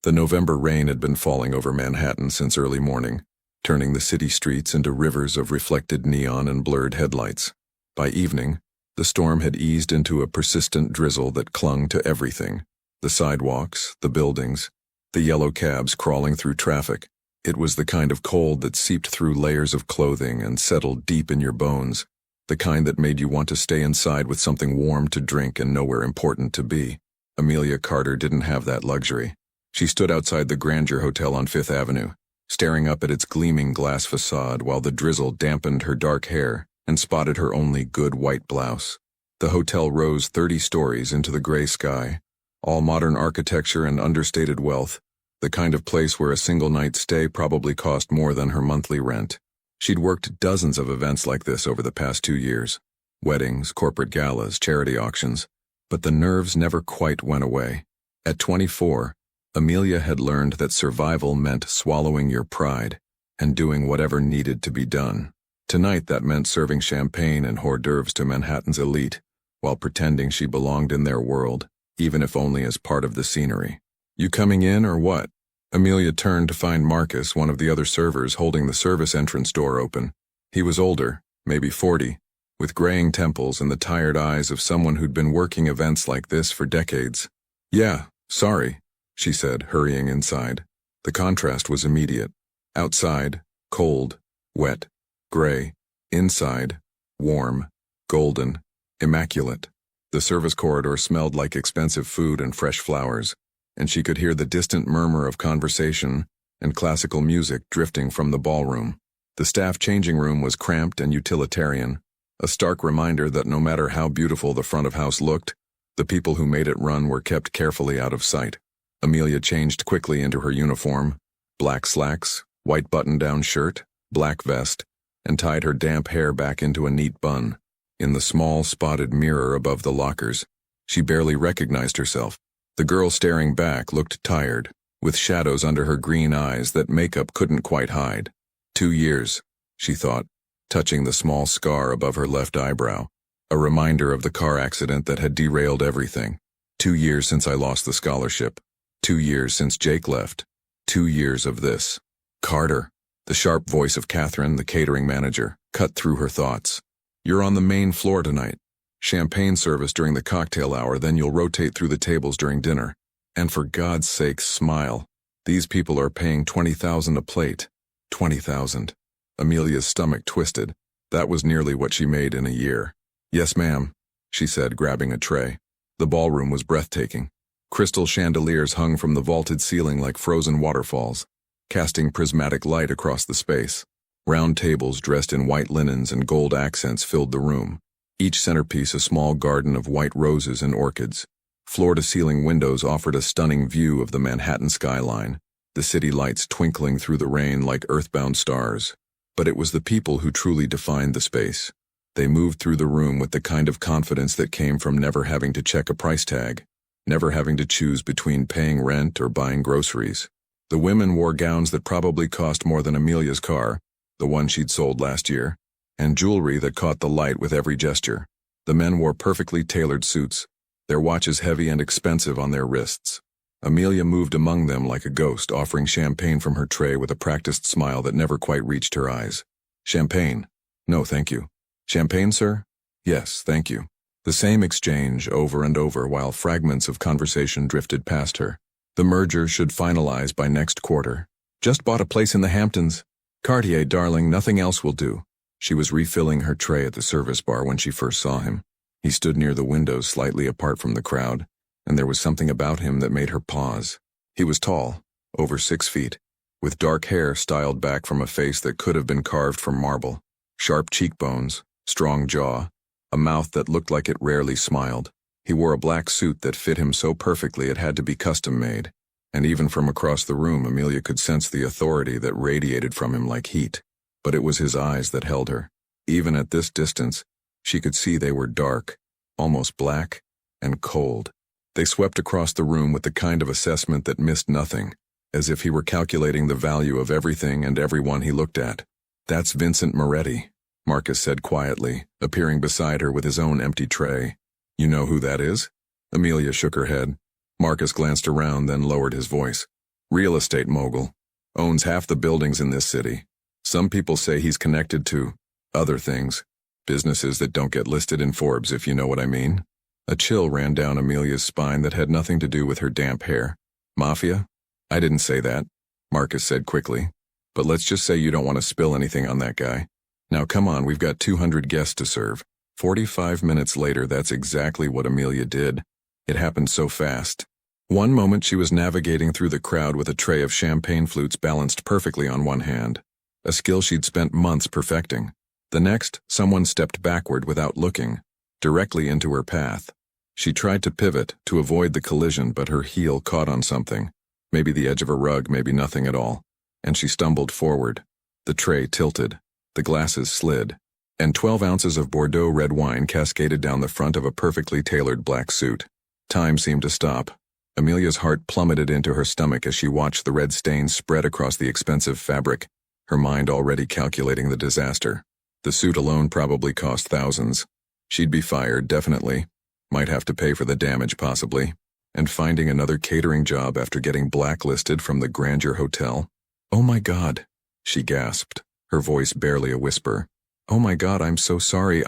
The November rain had been falling over Manhattan since early morning, turning the city streets into rivers of reflected neon and blurred headlights. By evening, the storm had eased into a persistent drizzle that clung to everything: the sidewalks, the buildings, the yellow cabs crawling through traffic. It was the kind of cold that seeped through layers of clothing and settled deep in your bones, the kind that made you want to stay inside with something warm to drink and nowhere important to be. Amelia Carter didn't have that luxury. She stood outside the Grandeur Hotel on Fifth Avenue, staring up at its gleaming glass facade while the drizzle dampened her dark hair and spotted her only good white blouse. The hotel rose 30 stories into the gray sky, all modern architecture and understated wealth, the kind of place where a single night's stay probably cost more than her monthly rent. She'd worked dozens of events like this over the past 2 years: weddings, corporate galas, charity auctions, but the nerves never quite went away. At 24, Amelia had learned that survival meant swallowing your pride and doing whatever needed to be done. Tonight that meant serving champagne and hors d'oeuvres to Manhattan's elite, while pretending she belonged in their world, even if only as part of the scenery. "You coming in or what?" Amelia turned to find Marcus, one of the other servers, holding the service entrance door open. He was older, maybe 40, with graying temples and the tired eyes of someone who'd been working events like this for decades. "Yeah, sorry," she said, hurrying inside. The contrast was immediate. Outside, cold, wet, gray. Inside, warm, golden, immaculate. The service corridor smelled like expensive food and fresh flowers, and she could hear the distant murmur of conversation and classical music drifting from the ballroom. The staff changing room was cramped and utilitarian, a stark reminder that no matter how beautiful the front of house looked, the people who made it run were kept carefully out of sight. Amelia changed quickly into her uniform: black slacks, white button-down shirt, black vest, and tied her damp hair back into a neat bun. In the small, spotted mirror above the lockers, she barely recognized herself. The girl staring back looked tired, with shadows under her green eyes that makeup couldn't quite hide. 2 years, she thought, touching the small scar above her left eyebrow, a reminder of the car accident that had derailed everything. 2 years since I lost the scholarship. 2 years since Jake left. 2 years of this. "Carter," the sharp voice of Catherine, the catering manager, cut through her thoughts. "You're on the main floor tonight. Champagne service during the cocktail hour, then you'll rotate through the tables during dinner. And for God's sake, smile. These people are paying $20,000 a plate." 20,000. Amelia's stomach twisted. That was nearly what she made in a year. "Yes, ma'am," she said, grabbing a tray. The ballroom was breathtaking. Crystal chandeliers hung from the vaulted ceiling like frozen waterfalls, casting prismatic light across the space. Round tables dressed in white linens and gold accents filled the room, each centerpiece a small garden of white roses and orchids. Floor-to-ceiling windows offered a stunning view of the Manhattan skyline, the city lights twinkling through the rain like earthbound stars. But it was the people who truly defined the space. They moved through the room with the kind of confidence that came from never having to check a price tag, never having to choose between paying rent or buying groceries. The women wore gowns that probably cost more than Amelia's car, the one she'd sold last year, and jewelry that caught the light with every gesture. The men wore perfectly tailored suits, their watches heavy and expensive on their wrists. Amelia moved among them like a ghost, offering champagne from her tray with a practiced smile that never quite reached her eyes. "Champagne? No, thank you." "Champagne, sir?" "Yes, thank you." The same exchange over and over while fragments of conversation drifted past her. The merger should finalize by next quarter. "Just bought a place in the Hamptons. Cartier, darling, nothing else will do." She was refilling her tray at the service bar when she first saw him. He stood near the window, slightly apart from the crowd, and there was something about him that made her pause. He was tall, over 6 feet, with dark hair styled back from a face that could have been carved from marble, sharp cheekbones, strong jaw, a mouth that looked like it rarely smiled. He wore a black suit that fit him so perfectly it had to be custom-made, and even from across the room Amelia could sense the authority that radiated from him like heat. But it was his eyes that held her. Even at this distance, she could see they were dark, almost black, and cold. They swept across the room with the kind of assessment that missed nothing, as if he were calculating the value of everything and everyone he looked at. "That's Vincent Moretti," Marcus said quietly, appearing beside her with his own empty tray. "You know who that is?" Amelia shook her head. Marcus glanced around, then lowered his voice. Real estate mogul. Owns half the buildings in this city. Some people say he's connected to other things. Businesses that don't get listed in Forbes, if you know what I mean. A chill ran down Amelia's spine that had nothing to do with her damp hair. Mafia? I didn't say that, Marcus said quickly. But let's just say you don't want to spill anything on that guy. Now come on, we've got 200 guests to serve. 45 minutes later, that's exactly what Amelia did. It happened so fast. One moment she was navigating through the crowd with a tray of champagne flutes balanced perfectly on one hand, a skill she'd spent months perfecting. The next, someone stepped backward without looking, directly into her path. She tried to pivot, to avoid the collision, but her heel caught on something. Maybe the edge of a rug, maybe nothing at all. And she stumbled forward. The tray tilted. The glasses slid. And 12 ounces of Bordeaux red wine cascaded down the front of a perfectly tailored black suit. Time seemed to stop. Amelia's heart plummeted into her stomach as she watched the red stains spread across the expensive fabric, her mind already calculating the disaster. The suit alone probably cost thousands. She'd be fired, definitely. Might have to pay for the damage, possibly. And finding another catering job after getting blacklisted from the Grandeur Hotel. "Oh my God," she gasped, her voice barely a whisper. "Oh my God, I'm so sorry,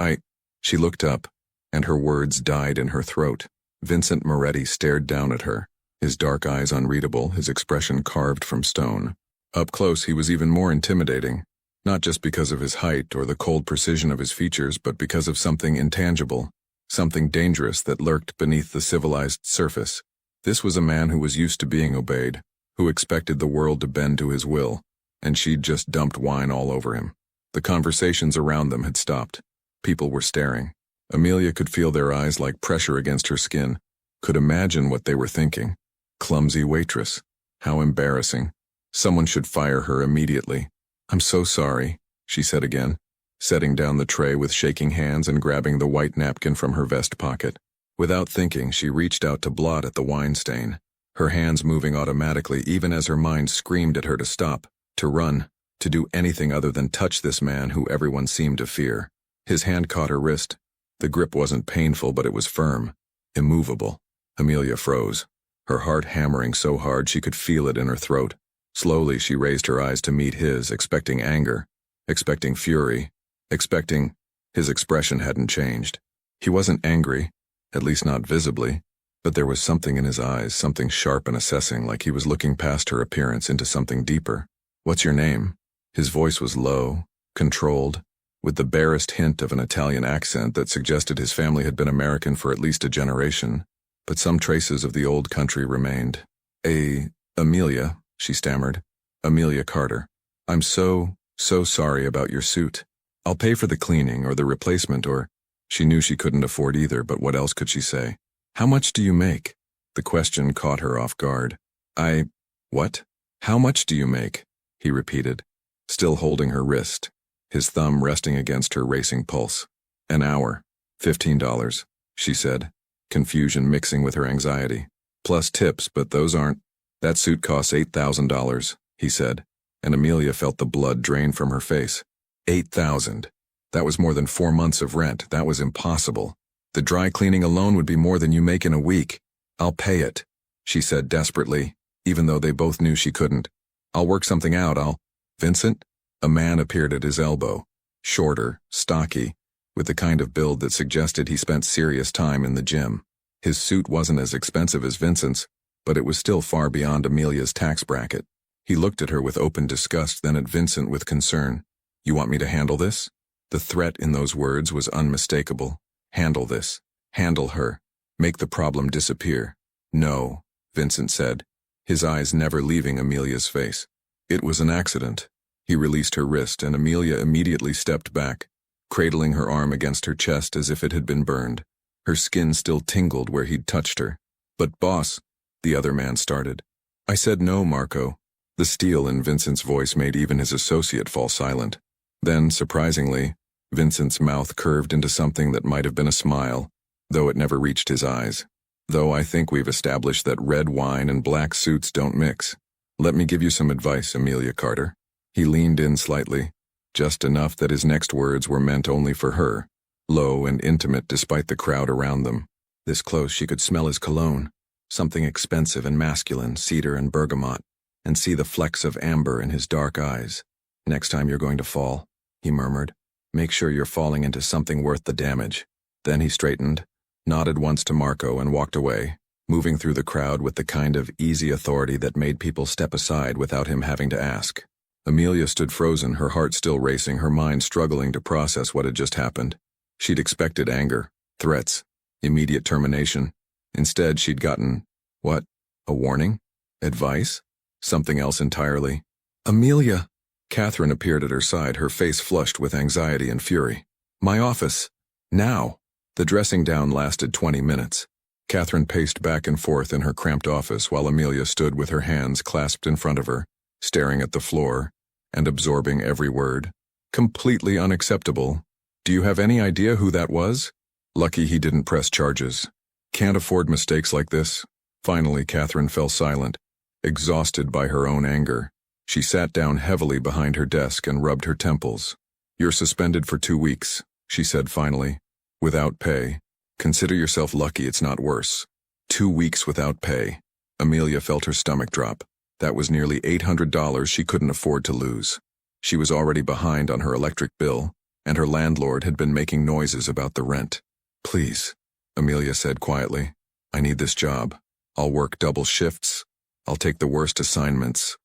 She looked up, and her words died in her throat. Vincent Moretti stared down at her, his dark eyes unreadable, his expression carved from stone. Up close, he was even more intimidating, not just because of his height or the cold precision of his features, but because of something intangible, something dangerous that lurked beneath the civilized surface. This was a man who was used to being obeyed, who expected the world to bend to his will, and she'd just dumped wine all over him. The conversations around them had stopped. People were staring. Amelia could feel their eyes like pressure against her skin, could imagine what they were thinking. Clumsy waitress. How embarrassing. Someone should fire her immediately. "I'm so sorry," she said again, setting down the tray with shaking hands and grabbing the white napkin from her vest pocket. Without thinking, she reached out to blot at the wine stain, her hands moving automatically even as her mind screamed at her to stop, to run, to do anything other than touch this man who everyone seemed to fear. His hand caught her wrist. The grip wasn't painful, but it was firm, immovable. Amelia froze, her heart hammering so hard she could feel it in her throat. Slowly, she raised her eyes to meet his, expecting anger, expecting fury, expecting... His expression hadn't changed. He wasn't angry, at least not visibly, but there was something in his eyes, something sharp and assessing, like he was looking past her appearance into something deeper. "What's your name?" His voice was low, controlled, with the barest hint of an Italian accent that suggested his family had been American for at least a generation, but some traces of the old country remained. Amelia," she stammered. "Amelia Carter. I'm so sorry about your suit. I'll pay for the cleaning or the replacement or..." She knew she couldn't afford either, but what else could she say? "How much do you make?" The question caught her off guard. What? How much do you make?" he repeated, still holding her wrist, his thumb resting against her racing pulse. "An hour. $15, she said, confusion mixing with her anxiety. "Plus tips, but those aren't..." "That suit costs $8,000, he said, and Amelia felt the blood drain from her face. 8,000. That was more than 4 months of rent. That was impossible. The dry cleaning alone would be more than you make in a week. "I'll pay it," she said desperately, even though they both knew she couldn't. "I'll work something out, Vincent?" A man appeared at his elbow, shorter, stocky, with the kind of build that suggested he spent serious time in the gym. His suit wasn't as expensive as Vincent's, but it was still far beyond Amelia's tax bracket. He looked at her with open disgust, then at Vincent with concern. "You want me to handle this?" The threat in those words was unmistakable. Handle this. Handle her. Make the problem disappear. "No," Vincent said, his eyes never leaving Amelia's face. "It was an accident." He released her wrist, and Amelia immediately stepped back, cradling her arm against her chest as if it had been burned. Her skin still tingled where he'd touched her. "But boss," the other man started. "I said no, Marco." The steel in Vincent's voice made even his associate fall silent. Then, surprisingly, Vincent's mouth curved into something that might have been a smile, though it never reached his eyes. "Though I think we've established that red wine and black suits don't mix. Let me give you some advice, Amelia Carter." He leaned in slightly, just enough that his next words were meant only for her, low and intimate despite the crowd around them. This close she could smell his cologne, something expensive and masculine, cedar and bergamot. and see the flecks of amber in his dark eyes. "Next time you're going to fall," he murmured, "make sure you're falling into something worth the damage." Then he straightened, nodded once to Marco and walked away, moving through the crowd with the kind of easy authority that made people step aside without him having to ask. Amelia stood frozen, her heart still racing, her mind struggling to process what had just happened. She'd expected anger, threats, immediate termination. Instead, she'd gotten, what? A warning? Advice? Something else entirely? "Amelia!" Catherine appeared at her side, her face flushed with anxiety and fury. "My office. Now." The dressing down lasted 20 minutes. Catherine paced back and forth in her cramped office while Amelia stood with her hands clasped in front of her, staring at the floor and absorbing every word. "Completely unacceptable. Do you have any idea who that was? Lucky he didn't press charges. Can't afford mistakes like this." Finally, Catherine fell silent, exhausted by her own anger. She sat down heavily behind her desk and rubbed her temples. "You're suspended for 2 weeks, she said finally, "without pay. Consider yourself lucky it's not worse." 2 weeks without pay. Amelia felt her stomach drop. That was nearly $800 she couldn't afford to lose. She was already behind on her electric bill, and her landlord had been making noises about the rent. "Please," Amelia said quietly, "I need this job. I'll work double shifts. I'll take the worst assignments.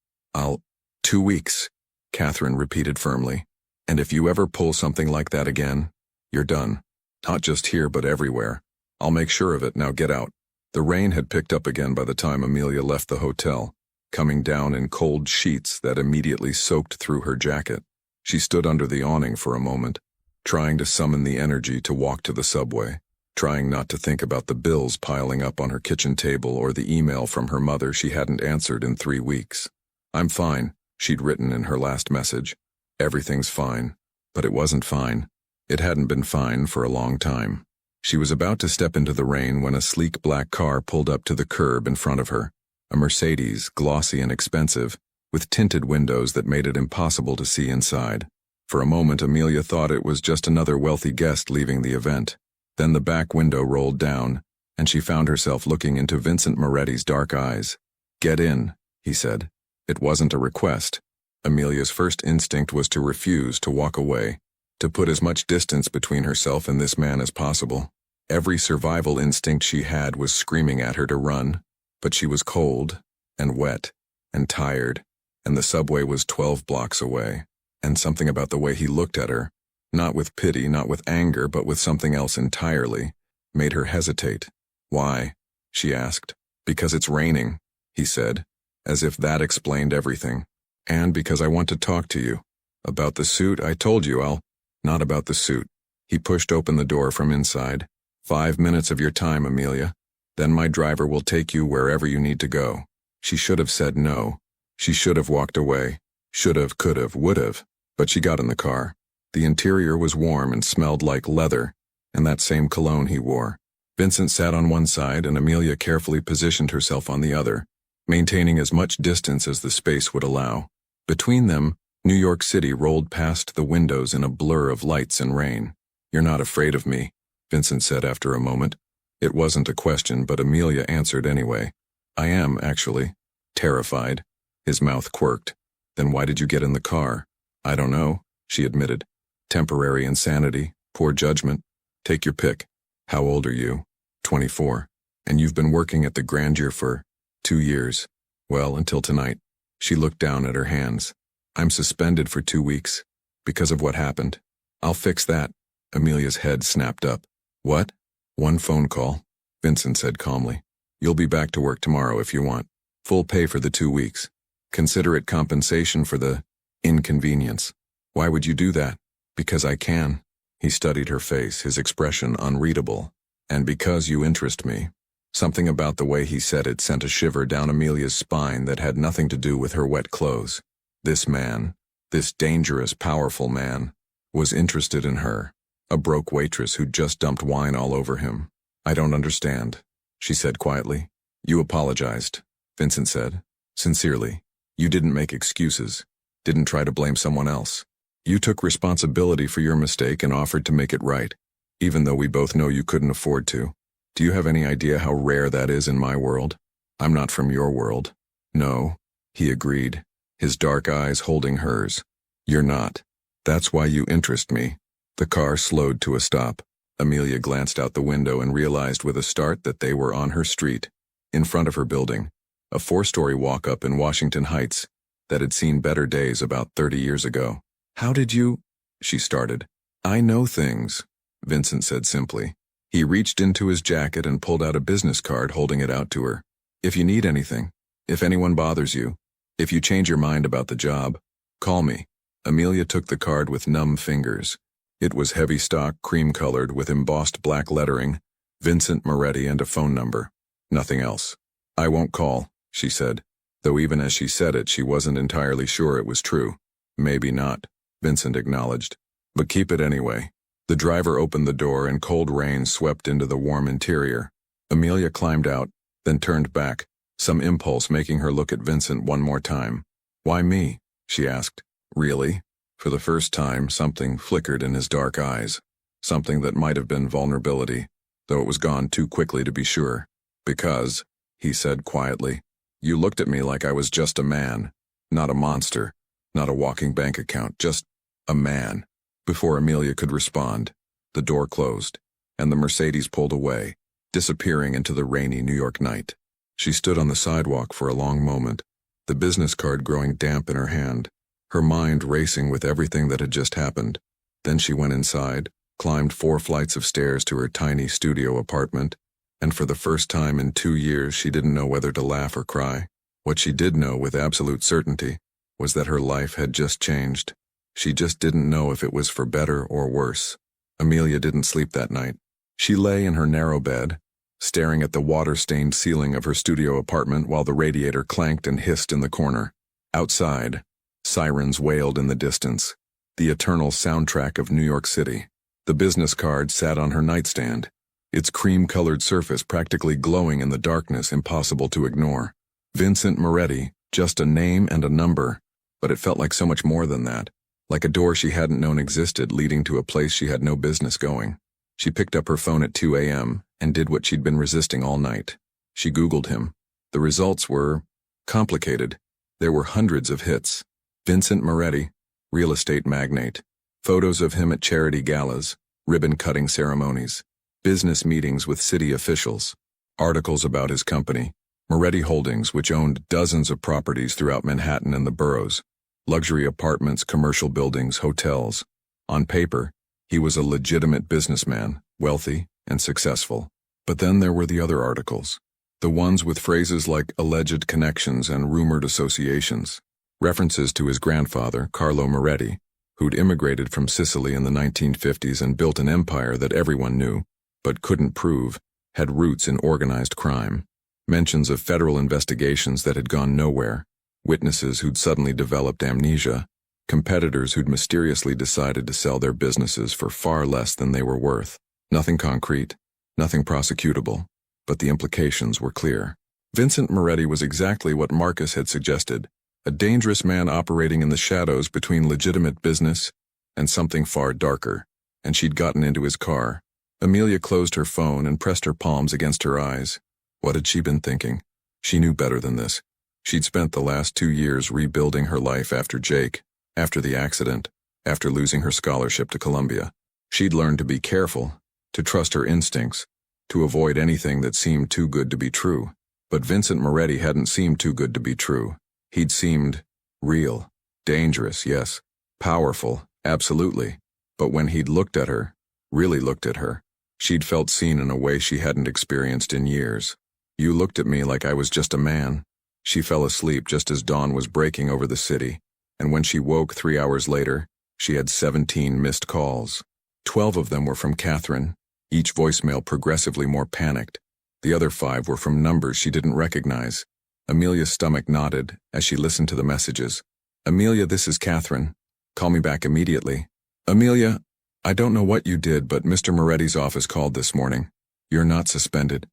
2 weeks, Catherine repeated firmly. "And if you ever pull something like that again, you're done. Not just here but everywhere. I'll make sure of it. Now get out." The rain had picked up again by the time Amelia left the hotel, coming down in cold sheets that immediately soaked through her jacket. She stood under the awning for a moment, trying to summon the energy to walk to the subway, trying not to think about the bills piling up on her kitchen table or the email from her mother she hadn't answered in 3 weeks. "I'm fine," she'd written in her last message. Everything's fine. But it wasn't fine. It hadn't been fine for a long time. She was about to step into the rain when a sleek black car pulled up to the curb in front of her. A Mercedes, glossy and expensive, with tinted windows that made it impossible to see inside. For a moment, Amelia thought it was just another wealthy guest leaving the event. Then the back window rolled down, and she found herself looking into Vincent Moretti's dark eyes. "Get in," he said. It wasn't a request. Amelia's first instinct was to refuse, to walk away, to put as much distance between herself and this man as possible. Every survival instinct she had was screaming at her to run, but she was cold, and wet, and tired, and the subway was 12 blocks away, and something about the way he looked at her, not with pity, not with anger, but with something else entirely, made her hesitate. "Why?" she asked. "Because it's raining," he said, as if that explained everything. "And because I want to talk to you. About the suit, I told you Not about the suit." He pushed open the door from inside. 5 minutes of your time, Amelia. Then my driver will take you wherever you need to go." She should have said no. She should have walked away. Should have, could have, would have. But she got in the car. The interior was warm and smelled like leather, and that same cologne he wore. Vincent sat on one side and Amelia carefully positioned herself on the other, maintaining as much distance as the space would allow. Between them, New York City rolled past the windows in a blur of lights and rain. "You're not afraid of me," Vincent said after a moment. It wasn't a question, but Amelia answered anyway. "I am, actually." Terrified. His mouth quirked. "Then why did you get in the car?" "I don't know," she admitted. "Temporary insanity, poor judgment. Take your pick." "How old are you?" 24. "And you've been working at the Grandeur for 2 years. Well, until tonight." She looked down at her hands. "I'm suspended for 2 weeks. Because of what happened." "I'll fix that." Amelia's head snapped up. "What?" "1 phone call," Vincent said calmly. "You'll be back to work tomorrow if you want. Full pay for the 2 weeks. Consider it compensation for the inconvenience." "Why would you do that?" "Because I can." He studied her face, his expression unreadable. "And because you interest me." Something about the way he said it sent a shiver down Amelia's spine that had nothing to do with her wet clothes. This man, this dangerous, powerful man, was interested in her, a broke waitress who'd just dumped wine all over him. "I don't understand," she said quietly. "You apologized," Vincent said. "Sincerely. You didn't make excuses, didn't try to blame someone else. You took responsibility for your mistake and offered to make it right, even though we both know you couldn't afford to. Do you have any idea how rare that is in my world? I'm not from your world." "No," he agreed, his dark eyes holding hers. You're not. That's why you interest me. The car slowed to a stop. Amelia glanced out the window and realized with a start that they were on her street, in front of her building, a 4-story walk-up in Washington Heights that had seen better days about 30 years ago. How did you? She started. I know things, Vincent said simply. He reached into his jacket and pulled out a business card, holding it out to her. If you need anything, if anyone bothers you, if you change your mind about the job, call me. Amelia took the card with numb fingers. It was heavy stock, cream-colored, with embossed black lettering, Vincent Moretti, and a phone number. Nothing else. I won't call, she said, though even as she said it, she wasn't entirely sure it was true. Maybe not, Vincent acknowledged. But keep it anyway. The driver opened the door and cold rain swept into the warm interior. Amelia climbed out, then turned back, some impulse making her look at Vincent one more time. Why me? She asked. Really? For the first time, something flickered in his dark eyes. Something that might have been vulnerability, though it was gone too quickly to be sure. Because, he said quietly, you looked at me like I was just a man, not a monster, not a walking bank account, just a man. Before Amelia could respond, the door closed, and the Mercedes pulled away, disappearing into the rainy New York night. She stood on the sidewalk for a long moment, the business card growing damp in her hand, her mind racing with everything that had just happened. Then she went inside, climbed 4 flights of stairs to her tiny studio apartment, and for the first time in 2 years she didn't know whether to laugh or cry. What she did know with absolute certainty was that her life had just changed. She just didn't know if it was for better or worse. Amelia didn't sleep that night. She lay in her narrow bed, staring at the water-stained ceiling of her studio apartment while the radiator clanked and hissed in the corner. Outside, sirens wailed in the distance, the eternal soundtrack of New York City. The business card sat on her nightstand, its cream-colored surface practically glowing in the darkness, impossible to ignore. Vincent Moretti, just a name and a number, but it felt like so much more than that, like a door she hadn't known existed leading to a place she had no business going. She picked up her phone at 2 a.m. and did what she'd been resisting all night. She Googled him. The results were complicated. There were hundreds of hits. Vincent Moretti, real estate magnate. Photos of him at charity galas, ribbon-cutting ceremonies, business meetings with city officials, articles about his company, Moretti Holdings, which owned dozens of properties throughout Manhattan and the boroughs, luxury apartments, commercial buildings, hotels. On paper, he was a legitimate businessman, wealthy and successful. But then there were the other articles, the ones with phrases like alleged connections and rumored associations, references to his grandfather, Carlo Moretti, who'd immigrated from Sicily in the 1950s and built an empire that everyone knew, but couldn't prove, had roots in organized crime. Mentions of federal investigations that had gone nowhere, witnesses who'd suddenly developed amnesia, competitors who'd mysteriously decided to sell their businesses for far less than they were worth. Nothing concrete, nothing prosecutable, but the implications were clear. Vincent Moretti was exactly what Marcus had suggested, a dangerous man operating in the shadows between legitimate business and something far darker, and she'd gotten into his car. Amelia closed her phone and pressed her palms against her eyes. What had she been thinking? She knew better than this. She'd spent the last 2 years rebuilding her life after Jake, after the accident, after losing her scholarship to Columbia. She'd learned to be careful, to trust her instincts, to avoid anything that seemed too good to be true. But Vincent Moretti hadn't seemed too good to be true. He'd seemed real, dangerous, yes, powerful, absolutely. But when he'd looked at her, really looked at her, she'd felt seen in a way she hadn't experienced in years. You looked at me like I was just a man. She fell asleep just as dawn was breaking over the city, and when she woke 3 hours later, she had 17 missed calls. 12 of them were from Catherine, each voicemail progressively more panicked. The other 5 were from numbers she didn't recognize. Amelia's stomach knotted as she listened to the messages. Amelia, this is Catherine. Call me back immediately. Amelia, I don't know what you did, but Mr. Moretti's office called this morning. You're not suspended.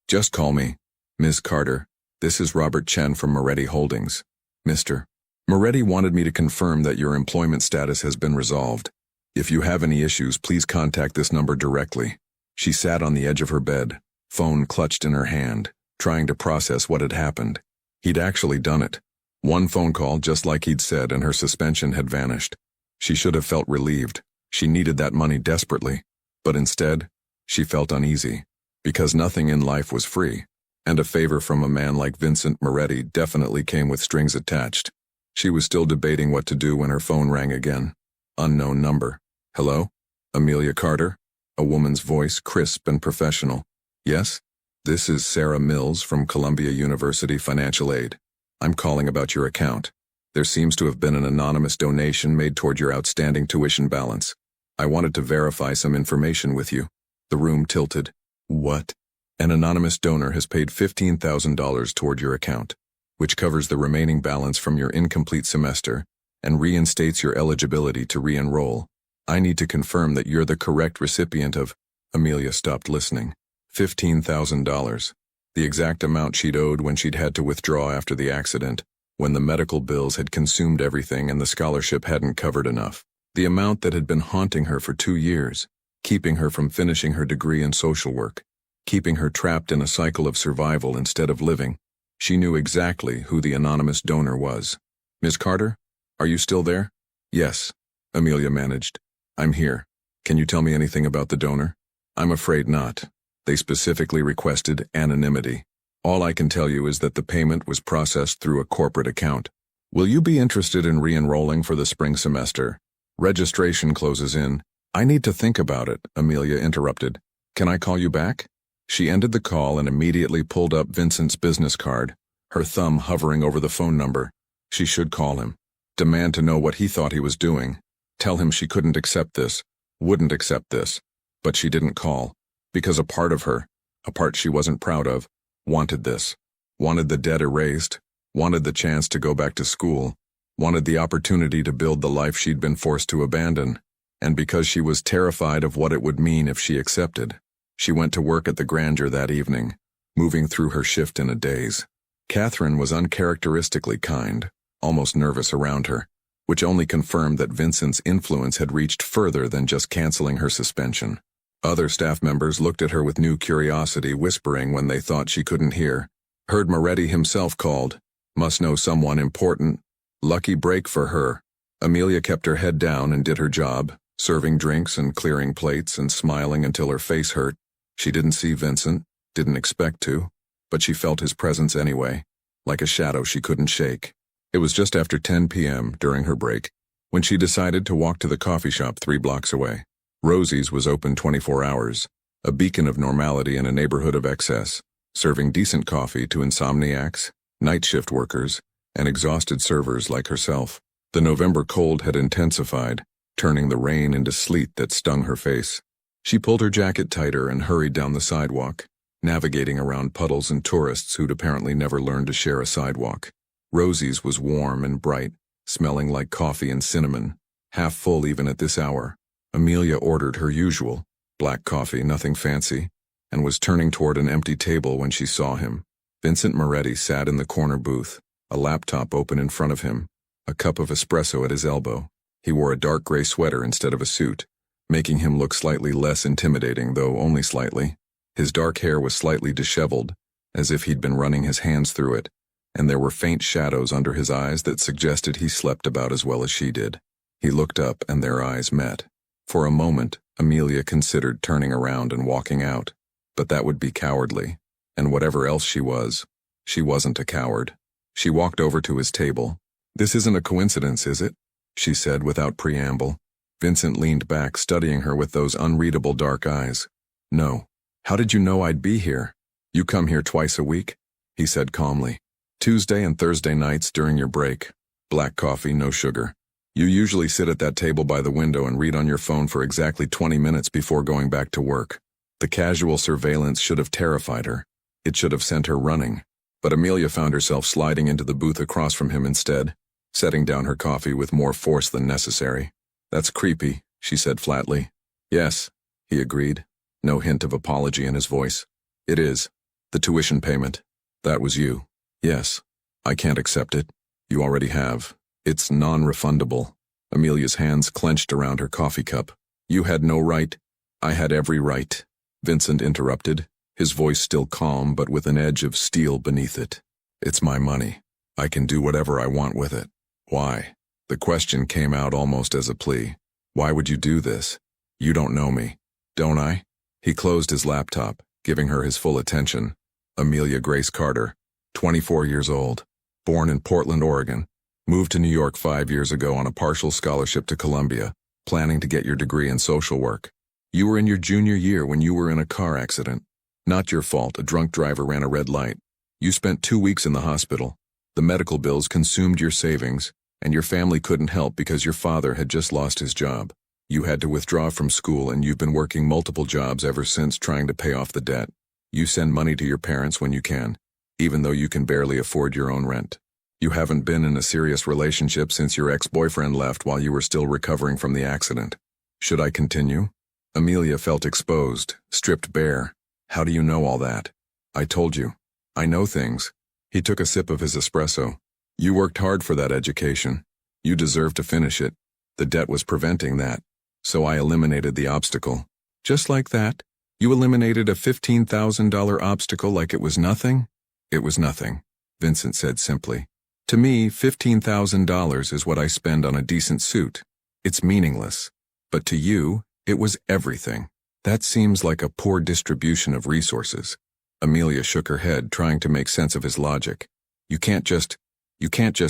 Just call me. Ms. Carter, this is Robert Chen from Moretti Holdings. Mr. Moretti wanted me to confirm that your employment status has been resolved. If you have any issues, please contact this number directly. She sat on the edge of her bed, phone clutched in her hand, trying to process what had happened. He'd actually done it. One phone call, just like he'd said, and her suspension had vanished. She should have felt relieved. She needed that money desperately. But instead, she felt uneasy. Because nothing in life was free. And a favor from a man like Vincent Moretti definitely came with strings attached. She was still debating what to do when her phone rang again. Unknown number. Hello? Amelia Carter? A woman's voice, crisp and professional. Yes? This is Sarah Mills from Columbia University Financial Aid. I'm calling about your account. There seems to have been an anonymous donation made toward your outstanding tuition balance. I wanted to verify some information with you. The room tilted. What? An anonymous donor has paid $15,000 toward your account, which covers the remaining balance from your incomplete semester and reinstates your eligibility to re-enroll. I need to confirm that you're the correct recipient of— Amelia stopped listening. $15,000. The exact amount she'd owed when she'd had to withdraw after the accident, when the medical bills had consumed everything and the scholarship hadn't covered enough. The amount that had been haunting her for 2 years, keeping her from finishing her degree in social work, keeping her trapped in a cycle of survival instead of living. She knew exactly who the anonymous donor was. Ms. Carter, are you still there? Yes, Amelia managed. I'm here. Can you tell me anything about the donor? I'm afraid not. They specifically requested anonymity. All I can tell you is that the payment was processed through a corporate account. Will you be interested in re-enrolling for the spring semester? Registration closes in. I need to think about it, Amelia interrupted. Can I call you back? She ended the call and immediately pulled up Vincent's business card, her thumb hovering over the phone number. She should call him. Demand to know what he thought he was doing. Tell him she couldn't accept this, wouldn't accept this. But she didn't call, because a part of her, a part she wasn't proud of, wanted this. Wanted the debt erased, wanted the chance to go back to school, wanted the opportunity to build the life she'd been forced to abandon. And because she was terrified of what it would mean if she accepted, she went to work at the Grandeur that evening, moving through her shift in a daze. Catherine was uncharacteristically kind, almost nervous around her, which only confirmed that Vincent's influence had reached further than just canceling her suspension. Other staff members looked at her with new curiosity, whispering when they thought she couldn't hear. Heard Moretti himself called. Must know someone important. Lucky break for her. Amelia kept her head down and did her job, serving drinks and clearing plates and smiling until her face hurt. She didn't see Vincent, didn't expect to, but she felt his presence anyway, like a shadow she couldn't shake. It was just after 10 p.m. during her break, when she decided to walk to the coffee shop 3 blocks away. Rosie's was open 24 hours, a beacon of normality in a neighborhood of excess, serving decent coffee to insomniacs, night shift workers, and exhausted servers like herself. The November cold had intensified, turning the rain into sleet that stung her face. She pulled her jacket tighter and hurried down the sidewalk, navigating around puddles and tourists who'd apparently never learned to share a sidewalk. Rosie's was warm and bright, smelling like coffee and cinnamon, half full even at this hour. Amelia ordered her usual, black coffee, nothing fancy, and was turning toward an empty table when she saw him. Vincent Moretti sat in the corner booth, a laptop open in front of him, a cup of espresso at his elbow. He wore a dark gray sweater instead of a suit, making him look slightly less intimidating, though only slightly. His dark hair was slightly disheveled, as if he'd been running his hands through it, and there were faint shadows under his eyes that suggested he slept about as well as she did. He looked up and their eyes met. For a moment, Amelia considered turning around and walking out, but that would be cowardly, and whatever else she wasn't a coward. She walked over to his table. "This isn't a coincidence, is it?" she said without preamble. Vincent leaned back, studying her with those unreadable dark eyes. "No. How did you know I'd be here?" "You come here twice a week," he said calmly. "Tuesday and Thursday nights during your break. Black coffee, no sugar. You usually sit at that table by the window and read on your phone for exactly 20 minutes before going back to work." The casual surveillance should have terrified her. It should have sent her running. But Amelia found herself sliding into the booth across from him instead, setting down her coffee with more force than necessary. "That's creepy," she said flatly. "Yes," he agreed, no hint of apology in his voice. "It is. The tuition payment. That was you." "Yes. I can't accept it. You already have. It's non-refundable." Amelia's hands clenched around her coffee cup. "You had no right." "I had every right," Vincent interrupted, his voice still calm but with an edge of steel beneath it. It's my money. I can do whatever I want with it. Why? The question came out almost as a plea. Why would you do this? You don't know me. Don't I? He closed his laptop, giving her his full attention. Amelia Grace Carter, 24 years old, born in Portland, Oregon, moved to New York 5 years ago on a partial scholarship to Columbia, planning to get your degree in social work. You were in your junior year when you were in a car accident. Not your fault, a drunk driver ran a red light. You spent 2 weeks in the hospital. The medical bills consumed your savings, and your family couldn't help because your father had just lost his job. You had to withdraw from school, and you've been working multiple jobs ever since trying to pay off the debt. You send money to your parents when you can, even though you can barely afford your own rent. You haven't been in a serious relationship since your ex-boyfriend left while you were still recovering from the accident. Should I continue? Amelia felt exposed, stripped bare. How do you know all that? I told you. I know things. He took a sip of his espresso. You worked hard for that education. You deserve to finish it. The debt was preventing that. So I eliminated the obstacle. Just like that? You eliminated a $15,000 obstacle like it was nothing? It was nothing, Vincent said simply. To me, $15,000 is what I spend on a decent suit. It's meaningless. But to you, it was everything. That seems like a poor distribution of resources. Amelia shook her head, trying to make sense of his logic. You can't just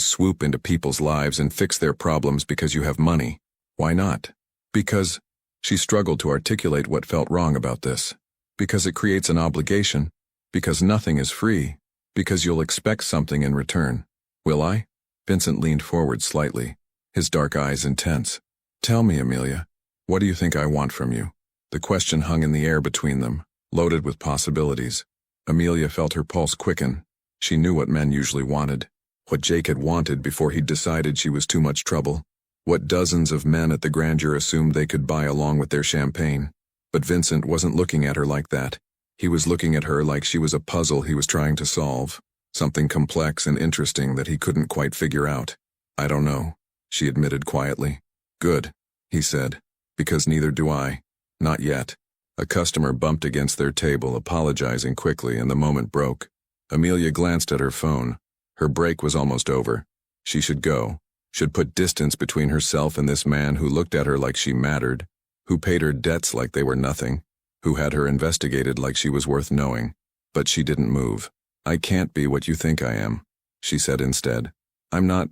swoop into people's lives and fix their problems because you have money. Why not? Because, she struggled to articulate what felt wrong about this. Because it creates an obligation. Because nothing is free. Because you'll expect something in return. Will I? Vincent leaned forward slightly, his dark eyes intense. Tell me, Amelia, what do you think I want from you? The question hung in the air between them, loaded with possibilities. Amelia felt her pulse quicken. She knew what men usually wanted. What Jake had wanted before he'd decided she was too much trouble. What dozens of men at the grandeur assumed they could buy along with their champagne. But Vincent wasn't looking at her like that. He was looking at her like she was a puzzle he was trying to solve. Something complex and interesting that he couldn't quite figure out. I don't know, she admitted quietly. Good, he said, because neither do I. Not yet. A customer bumped against their table, apologizing quickly, and the moment broke. Amelia glanced at her phone. Her break was almost over. She should go. Should put distance between herself and this man who looked at her like she mattered, who paid her debts like they were nothing, who had her investigated like she was worth knowing. But she didn't move. I can't be what you think I am, she said instead. I'm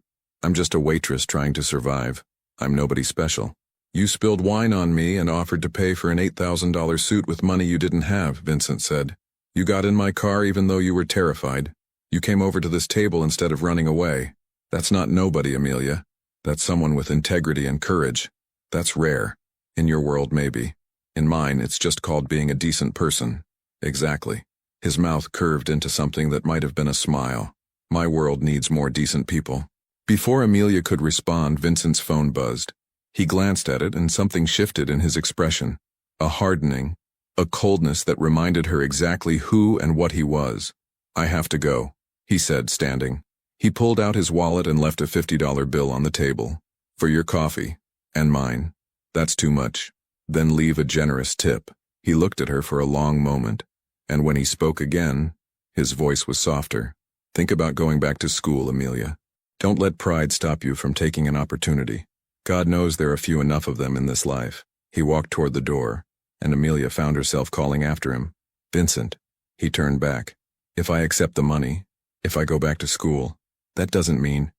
just a waitress trying to survive. I'm nobody special. You spilled wine on me and offered to pay for an $8,000 suit with money you didn't have, Vincent said. You got in my car even though you were terrified. You came over to this table instead of running away. That's not nobody, Amelia. That's someone with integrity and courage. That's rare. In your world, maybe. In mine, it's just called being a decent person. Exactly. His mouth curved into something that might have been a smile. My world needs more decent people. Before Amelia could respond, Vincent's phone buzzed. He glanced at it and something shifted in his expression. A hardening, a coldness that reminded her exactly who and what he was. I have to go, he said, standing. He pulled out his wallet and left a $50 bill on the table. For your coffee. And mine. That's too much. Then leave a generous tip. He looked at her for a long moment, and when he spoke again, his voice was softer. Think about going back to school, Amelia. Don't let pride stop you from taking an opportunity. God knows there are few enough of them in this life. He walked toward the door, and Amelia found herself calling after him. Vincent. He turned back. If I accept the money, if I go back to school, it doesn't mean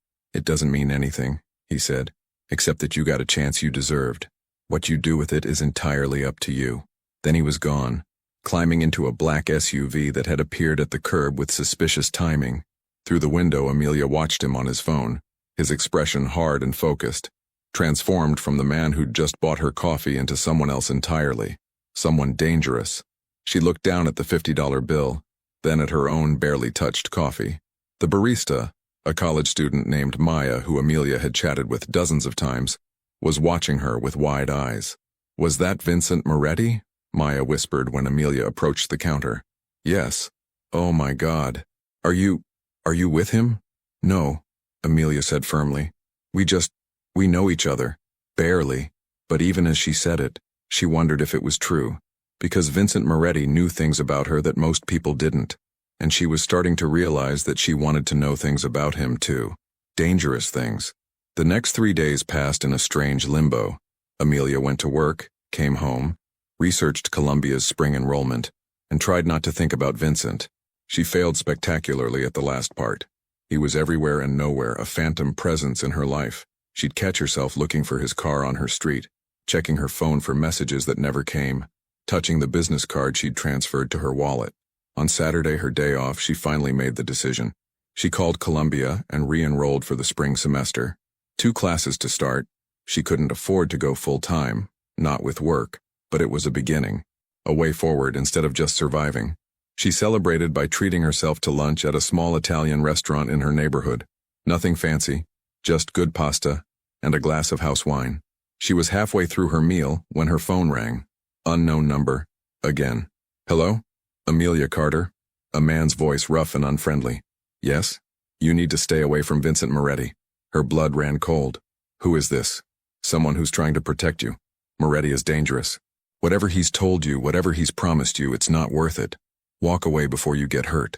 anything, he said, except that you got a chance you deserved. What you do with it is entirely up to you. Then he was gone, climbing into a black SUV that had appeared at the curb with suspicious timing. Through the window, Amelia watched him on his phone, his expression hard and focused, transformed from the man who'd just bought her coffee into someone else entirely, someone dangerous. She looked down at the $50 bill, then at her own barely touched coffee. The barista, a college student named Maya who Amelia had chatted with dozens of times, was watching her with wide eyes. Was that Vincent Moretti? Maya whispered when Amelia approached the counter. Yes. Oh my God. Are you with him? No, Amelia said firmly. We know each other. Barely. But even as she said it, she wondered if it was true. Because Vincent Moretti knew things about her that most people didn't. and she was starting to realize that she wanted to know things about him too. Dangerous things. The next 3 days passed in a strange limbo. Amelia went to work, came home, researched Columbia's spring enrollment, and tried not to think about Vincent. She failed spectacularly at the last part. He was everywhere and nowhere, a phantom presence in her life. She'd catch herself looking for his car on her street, checking her phone for messages that never came, touching the business card she'd transferred to her wallet. On Saturday, her day off, she finally made the decision. She called Columbia and re-enrolled for the spring semester. 2 classes to start. She couldn't afford to go full-time, not with work, but it was a beginning, a way forward instead of just surviving. She celebrated by treating herself to lunch at a small Italian restaurant in her neighborhood. Nothing fancy, just good pasta and a glass of house wine. She was halfway through her meal when her phone rang. Unknown number. Again. Hello? Amelia Carter? A man's voice, rough and unfriendly. Yes? You need to stay away from Vincent Moretti. Her blood ran cold. Who is this? Someone who's trying to protect you. Moretti is dangerous. Whatever he's told you, whatever he's promised you, it's not worth it. Walk away before you get hurt.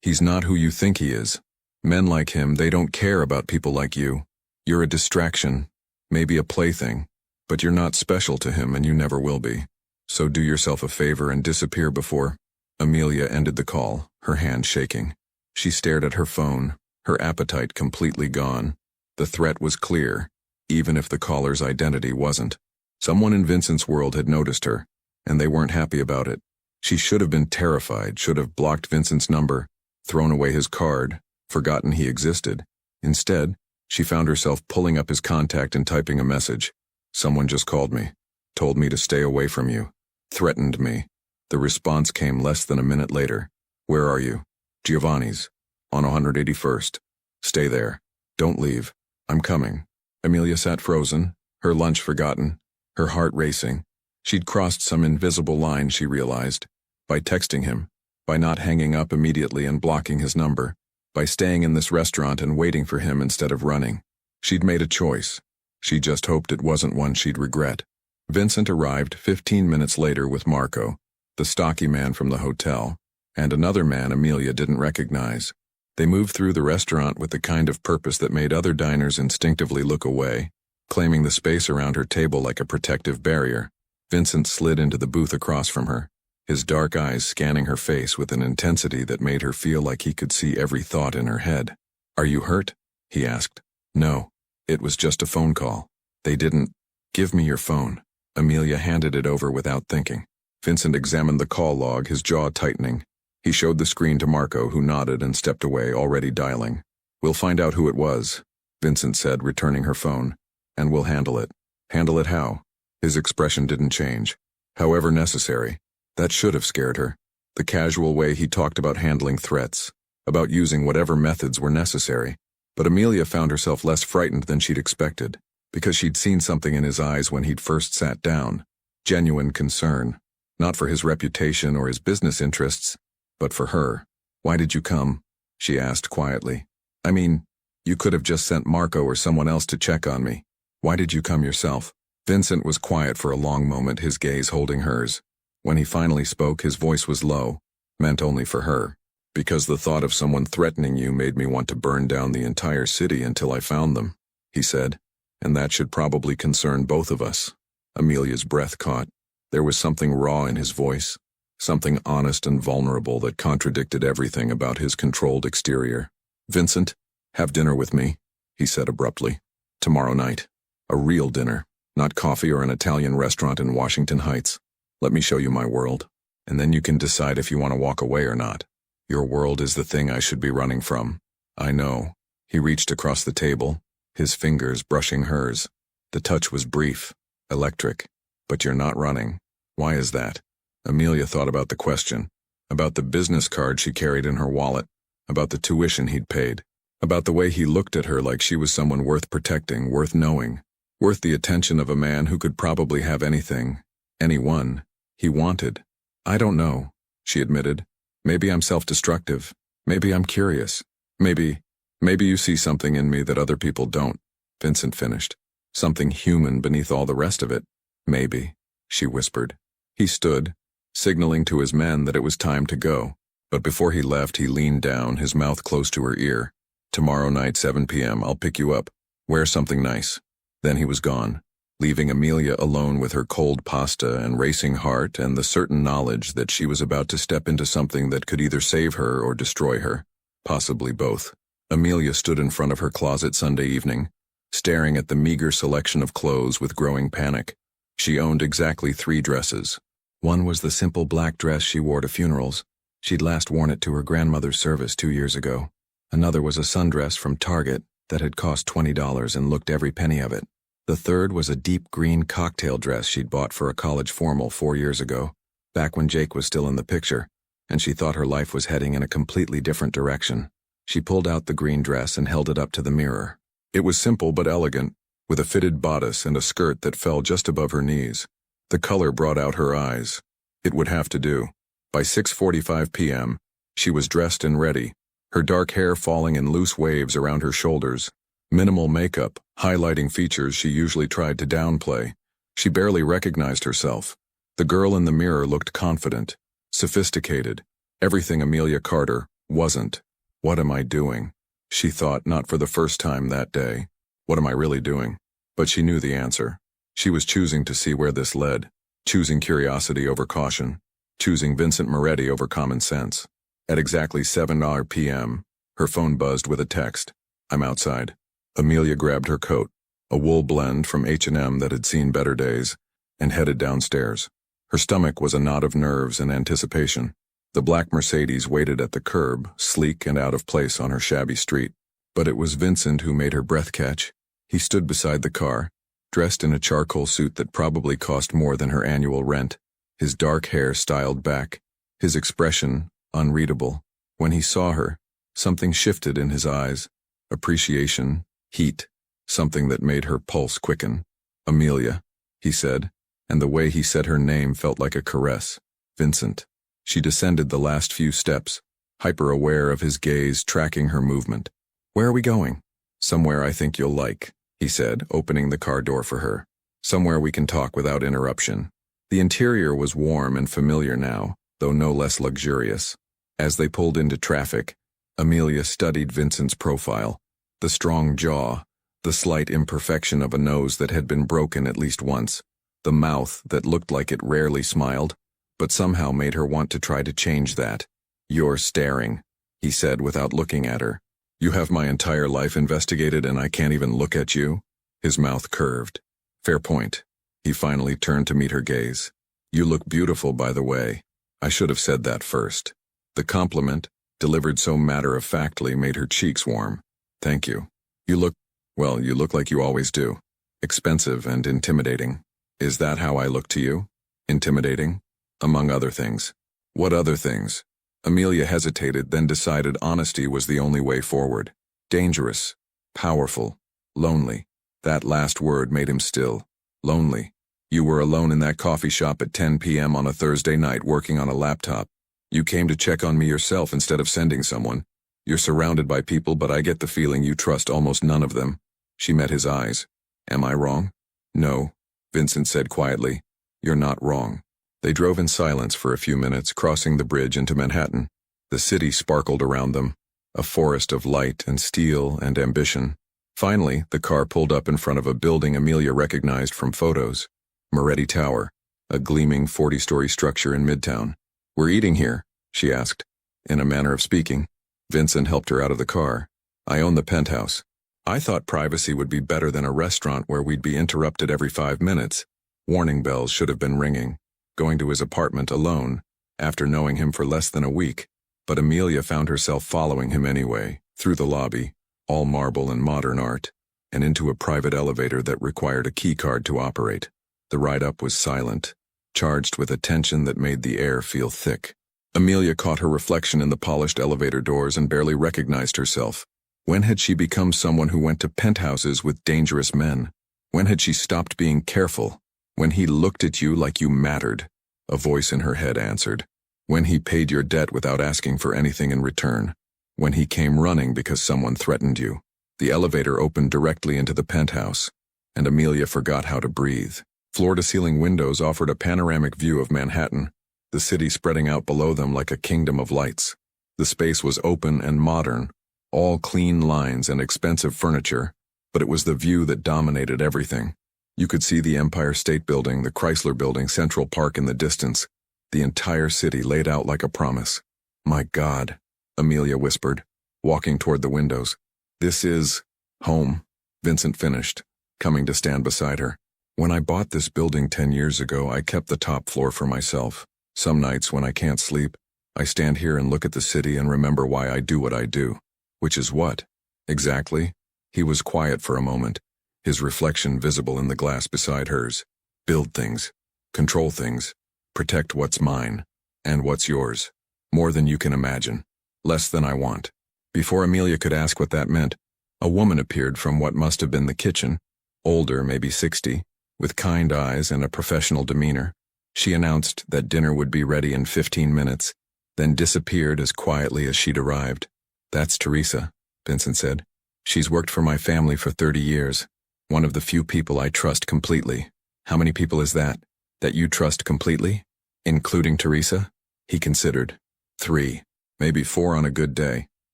He's not who you think he is. Men like him, they don't care about people like you. You're a distraction, maybe a plaything, but you're not special to him and you never will be. So do yourself a favor and disappear before. Amelia ended the call, her hand shaking. She stared at her phone, her appetite completely gone. The threat was clear, even if the caller's identity wasn't. Someone in Vincent's world had noticed her, and they weren't happy about it. She should have been terrified, should have blocked Vincent's number, thrown away his card, forgotten he existed. Instead, she found herself pulling up his contact and typing a message. Someone just called me, told me to stay away from you, threatened me. The response came less than a minute later. Where are you? Giovanni's. On 181st. Stay there. Don't leave. I'm coming. Amelia sat frozen, her lunch forgotten, her heart racing. She'd crossed some invisible line, she realized. By texting him, by not hanging up immediately and blocking his number, by staying in this restaurant and waiting for him instead of running. She'd made a choice. She just hoped it wasn't one she'd regret. Vincent arrived 15 minutes later with Marco, the stocky man from the hotel, and another man Amelia didn't recognize. They moved through the restaurant with the kind of purpose that made other diners instinctively look away, claiming the space around her table like a protective barrier. Vincent slid into the booth across from her, his dark eyes scanning her face with an intensity that made her feel like he could see every thought in her head. Are you hurt? He asked. No, it was just a phone call. They didn't. Give me your phone. Amelia handed it over without thinking. Vincent examined the call log, his jaw tightening. He showed the screen to Marco, who nodded and stepped away, already dialing. We'll find out who it was, Vincent said, returning her phone. And we'll handle it. Handle it how? His expression didn't change. However necessary. That should have scared her. The casual way he talked about handling threats, about using whatever methods were necessary. But Amelia found herself less frightened than she'd expected, because she'd seen something in his eyes when he'd first sat down. Genuine concern. Not for his reputation or his business interests, but for her. Why did you come? She asked quietly. I mean, you could have just sent Marco or someone else to check on me. Why did you come yourself? Vincent was quiet for a long moment, his gaze holding hers. When he finally spoke, his voice was low, meant only for her. Because the thought of someone threatening you made me want to burn down the entire city until I found them, he said. And that should probably concern both of us. Amelia's breath caught. There was something raw in his voice, something honest and vulnerable that contradicted everything about his controlled exterior. Vincent, have dinner with me, he said abruptly. Tomorrow night. A real dinner, not coffee or an Italian restaurant in Washington Heights. Let me show you my world, and then you can decide if you want to walk away or not. Your world is the thing I should be running from. I know. He reached across the table, his fingers brushing hers. The touch was brief, electric. But you're not running. Why is that? Amelia thought about the question, about the business card she carried in her wallet, about the tuition he'd paid, about the way he looked at her like she was someone worth protecting, worth knowing, worth the attention of a man who could probably have anything, anyone, he wanted. I don't know, she admitted. Maybe I'm self-destructive. Maybe I'm curious. Maybe you see something in me that other people don't, Vincent finished. Something human beneath all the rest of it. Maybe, she whispered. He stood, signaling to his men that it was time to go. But before he left, he leaned down, his mouth close to her ear. "Tomorrow night, 7 p.m., I'll pick you up. Wear something nice." Then he was gone, leaving Amelia alone with her cold pasta and racing heart and the certain knowledge that she was about to step into something that could either save her or destroy her, possibly both. Amelia stood in front of her closet Sunday evening, staring at the meager selection of clothes with growing panic. She owned exactly 3 dresses. One was the simple black dress she wore to funerals. She'd last worn it to her grandmother's service 2 years ago. Another was a sundress from Target that had cost $20 and looked every penny of it. The third was a deep green cocktail dress she'd bought for a college formal 4 years ago, back when Jake was still in the picture, and she thought her life was heading in a completely different direction. She pulled out the green dress and held it up to the mirror. It was simple but elegant, with a fitted bodice and a skirt that fell just above her knees. The color brought out her eyes. It would have to do. By 6:45 p.m., she was dressed and ready, her dark hair falling in loose waves around her shoulders. Minimal makeup, highlighting features she usually tried to downplay. She barely recognized herself. The girl in the mirror looked confident, sophisticated, everything Amelia Carter wasn't. "What am I doing?" she thought, not for the first time that day. What am I really doing? But she knew the answer. She was choosing to see where this led, choosing curiosity over caution, choosing Vincent Moretti over common sense. At exactly 7 p.m., her phone buzzed with a text. "I'm outside." Amelia grabbed her coat, a wool blend from H&M that had seen better days, and headed downstairs. Her stomach was a knot of nerves and anticipation. The black Mercedes waited at the curb, sleek and out of place on her shabby street. But it was Vincent who made her breath catch. He stood beside the car, dressed in a charcoal suit that probably cost more than her annual rent, his dark hair styled back, his expression unreadable. When he saw her, something shifted in his eyes. Appreciation, heat, something that made her pulse quicken. "Amelia," he said, and the way he said her name felt like a caress. "Vincent." She descended the last few steps, hyper-aware of his gaze tracking her movement. "Where are we going?" "Somewhere I think you'll like," he said, opening the car door for her. "Somewhere we can talk without interruption." The interior was warm and familiar now, though no less luxurious. As they pulled into traffic, Amelia studied Vincent's profile. The strong jaw, the slight imperfection of a nose that had been broken at least once, the mouth that looked like it rarely smiled, but somehow made her want to try to change that. "You're staring," he said without looking at her. "You have my entire life investigated and I can't even look at you?" His mouth curved. "Fair point." He finally turned to meet her gaze. "You look beautiful, by the way. I should have said that first." The compliment, delivered so matter-of-factly, made her cheeks warm. "Thank you. You look like you always do. Expensive and intimidating." "Is that how I look to you? Intimidating?" "Among other things." "What other things?" Amelia hesitated, then decided honesty was the only way forward. "Dangerous, powerful, lonely." That last word made him still. Lonely. You were alone in that coffee shop at 10 p.m. on a Thursday night working on a laptop. You came to check on me yourself instead of sending someone. You're surrounded by people, but I get the feeling you trust almost none of them. She met his eyes. "Am I wrong?" "No," Vincent said quietly. "You're not wrong." They drove in silence for a few minutes, crossing the bridge into Manhattan. The city sparkled around them, a forest of light and steel and ambition. Finally, the car pulled up in front of a building Amelia recognized from photos. Moretti Tower, a gleaming 40-story structure in Midtown. "We're eating here?" she asked. In a manner of speaking, Vincent helped her out of the car. "I own the penthouse. I thought privacy would be better than a restaurant where we'd be interrupted every 5 minutes. Warning bells should have been ringing. Going to his apartment alone, after knowing him for less than a week, but Amelia found herself following him anyway, through the lobby, all marble and modern art, and into a private elevator that required a key card to operate. The ride up was silent, charged with a tension that made the air feel thick. Amelia caught her reflection in the polished elevator doors and barely recognized herself. When had she become someone who went to penthouses with dangerous men? When had she stopped being careful? When he looked at you like you mattered, a voice in her head answered. When he paid your debt without asking for anything in return. When he came running because someone threatened you. The elevator opened directly into the penthouse, and Amelia forgot how to breathe. Floor-to-ceiling windows offered a panoramic view of Manhattan, the city spreading out below them like a kingdom of lights. The space was open and modern, all clean lines and expensive furniture, but it was the view that dominated everything. You could see the Empire State Building, the Chrysler Building, Central Park in the distance, the entire city laid out like a promise. "My God," Amelia whispered, walking toward the windows. "This is home," Vincent finished, coming to stand beside her. "When I bought this building 10 years ago, I kept the top floor for myself. Some nights when I can't sleep, I stand here and look at the city and remember why I do what I do." "Which is what?" "Exactly?" He was quiet for a moment, his reflection visible in the glass beside hers. "Build things, control things, protect what's mine, and what's yours. More than you can imagine. Less than I want." Before Amelia could ask what that meant, a woman appeared from what must have been the kitchen, older, maybe 60, with kind eyes and a professional demeanor. She announced that dinner would be ready in 15 minutes, then disappeared as quietly as she'd arrived. "That's Teresa," Vincent said. "She's worked for my family for 30 years. One of the few people I trust completely." "How many people is that? That you trust completely? Including Teresa?" He considered. 3, maybe 4 on a good day.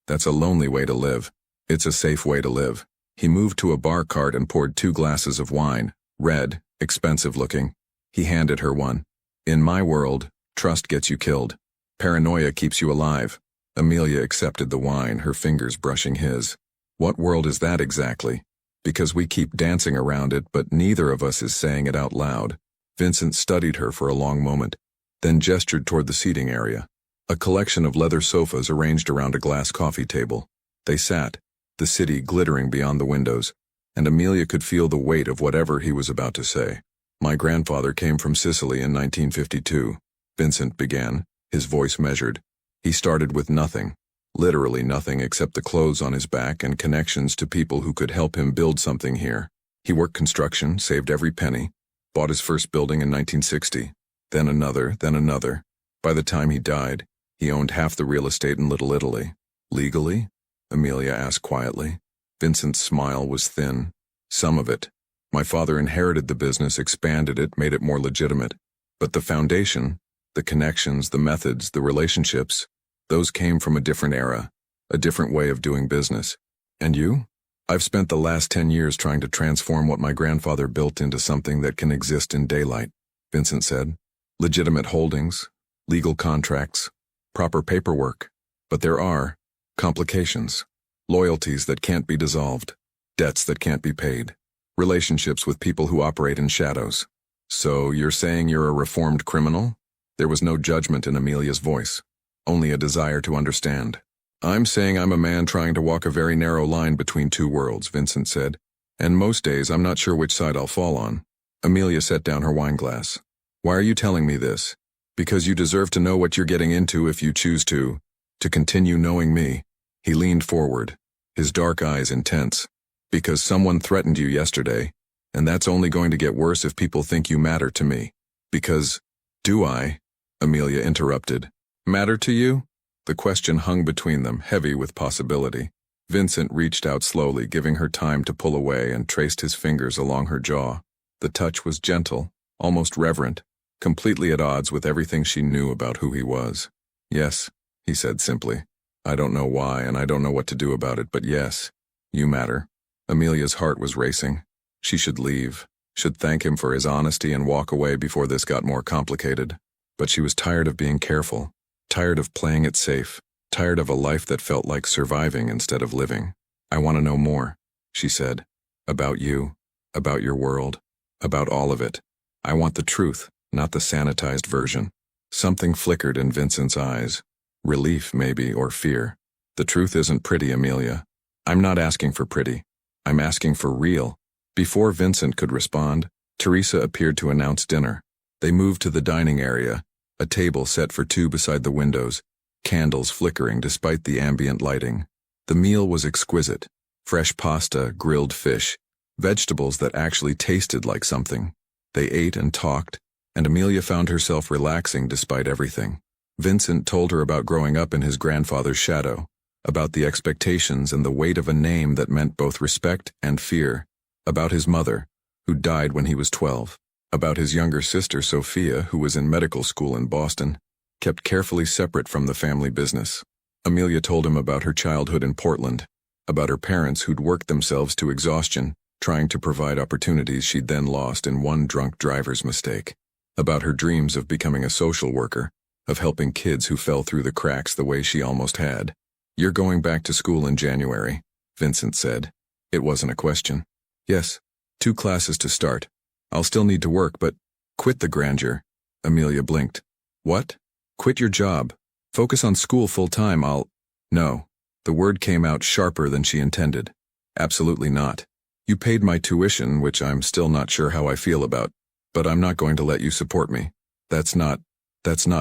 "That's a lonely way to live. It's a safe way to live." He moved to a bar cart and poured 2 glasses of wine, red, expensive looking. He handed her one. "In my world, trust gets you killed. Paranoia keeps you alive." Amelia accepted the wine, her fingers brushing his. "What world is that exactly? Because we keep dancing around it, but neither of us is saying it out loud." Vincent studied her for a long moment, then gestured toward the seating area. A collection of leather sofas arranged around a glass coffee table. They sat, the city glittering beyond the windows, and Amelia could feel the weight of whatever he was about to say. "My grandfather came from Sicily in 1952, Vincent began, his voice measured. He started with nothing, literally nothing except the clothes on his back and connections to people who could help him build something here. He worked construction, saved every penny, bought his first building in 1960, then another, then another. By the time he died, he owned half the real estate in Little Italy." "Legally?" Amelia asked quietly. Vincent's smile was thin. "Some of it. My father inherited the business, expanded it, made it more legitimate. But the foundation, the connections, the methods, the relationships, those came from a different era, a different way of doing business. And you?" "I've spent the last 10 years trying to transform what my grandfather built into something that can exist in daylight," Vincent said. "Legitimate holdings, legal contracts, proper paperwork. But there are complications, loyalties that can't be dissolved, debts that can't be paid, relationships with people who operate in shadows." "So you're saying you're a reformed criminal?" There was no judgment in Amelia's voice, only a desire to understand. "I'm saying I'm a man trying to walk a very narrow line between 2 worlds," Vincent said, "and most days I'm not sure which side I'll fall on." Amelia set down her wine glass. "Why are you telling me this?" "Because you deserve to know what you're getting into if you choose to continue knowing me." He leaned forward, his dark eyes intense. "Because someone threatened you yesterday, and that's only going to get worse if people think you matter to me. Because—" "Do I?" Amelia interrupted. "Matter to you?" The question hung between them, heavy with possibility. Vincent reached out slowly, giving her time to pull away, and traced his fingers along her jaw. The touch was gentle, almost reverent, completely at odds with everything she knew about who he was. "Yes," he said simply. "I don't know why, and I don't know what to do about it, but yes, you matter." Amelia's heart was racing. She should leave, should thank him for his honesty and walk away before this got more complicated. But she was tired of being careful, tired of playing it safe, tired of a life that felt like surviving instead of living. "I want to know more," she said. "About you, about your world, about all of it. I want the truth, not the sanitized version." Something flickered in Vincent's eyes. Relief, maybe, or fear. "The truth isn't pretty, Amelia. I'm not asking for pretty. I'm asking for real." Before Vincent could respond, Teresa appeared to announce dinner. They moved to the dining area, a table set for 2 beside the windows, candles flickering despite the ambient lighting. The meal was exquisite. Fresh pasta, grilled fish, vegetables that actually tasted like something. They ate and talked, and Amelia found herself relaxing despite everything. Vincent told her about growing up in his grandfather's shadow, about the expectations and the weight of a name that meant both respect and fear, about his mother, who died when he was 12. About his younger sister, Sophia, who was in medical school in Boston, kept carefully separate from the family business. Amelia told him about her childhood in Portland, about her parents who'd worked themselves to exhaustion, trying to provide opportunities she'd then lost in one drunk driver's mistake, about her dreams of becoming a social worker, of helping kids who fell through the cracks the way she almost had. "You're going back to school in January," Vincent said. It wasn't a question. "Yes, 2 classes to start. I'll still need to work, but..." "Quit the grandeur." Amelia blinked. "What? Quit your job. Focus on school full-time. No." The word came out sharper than she intended. "Absolutely not. You paid my tuition, which I'm still not sure how I feel about, but I'm not going to let you support me. That's not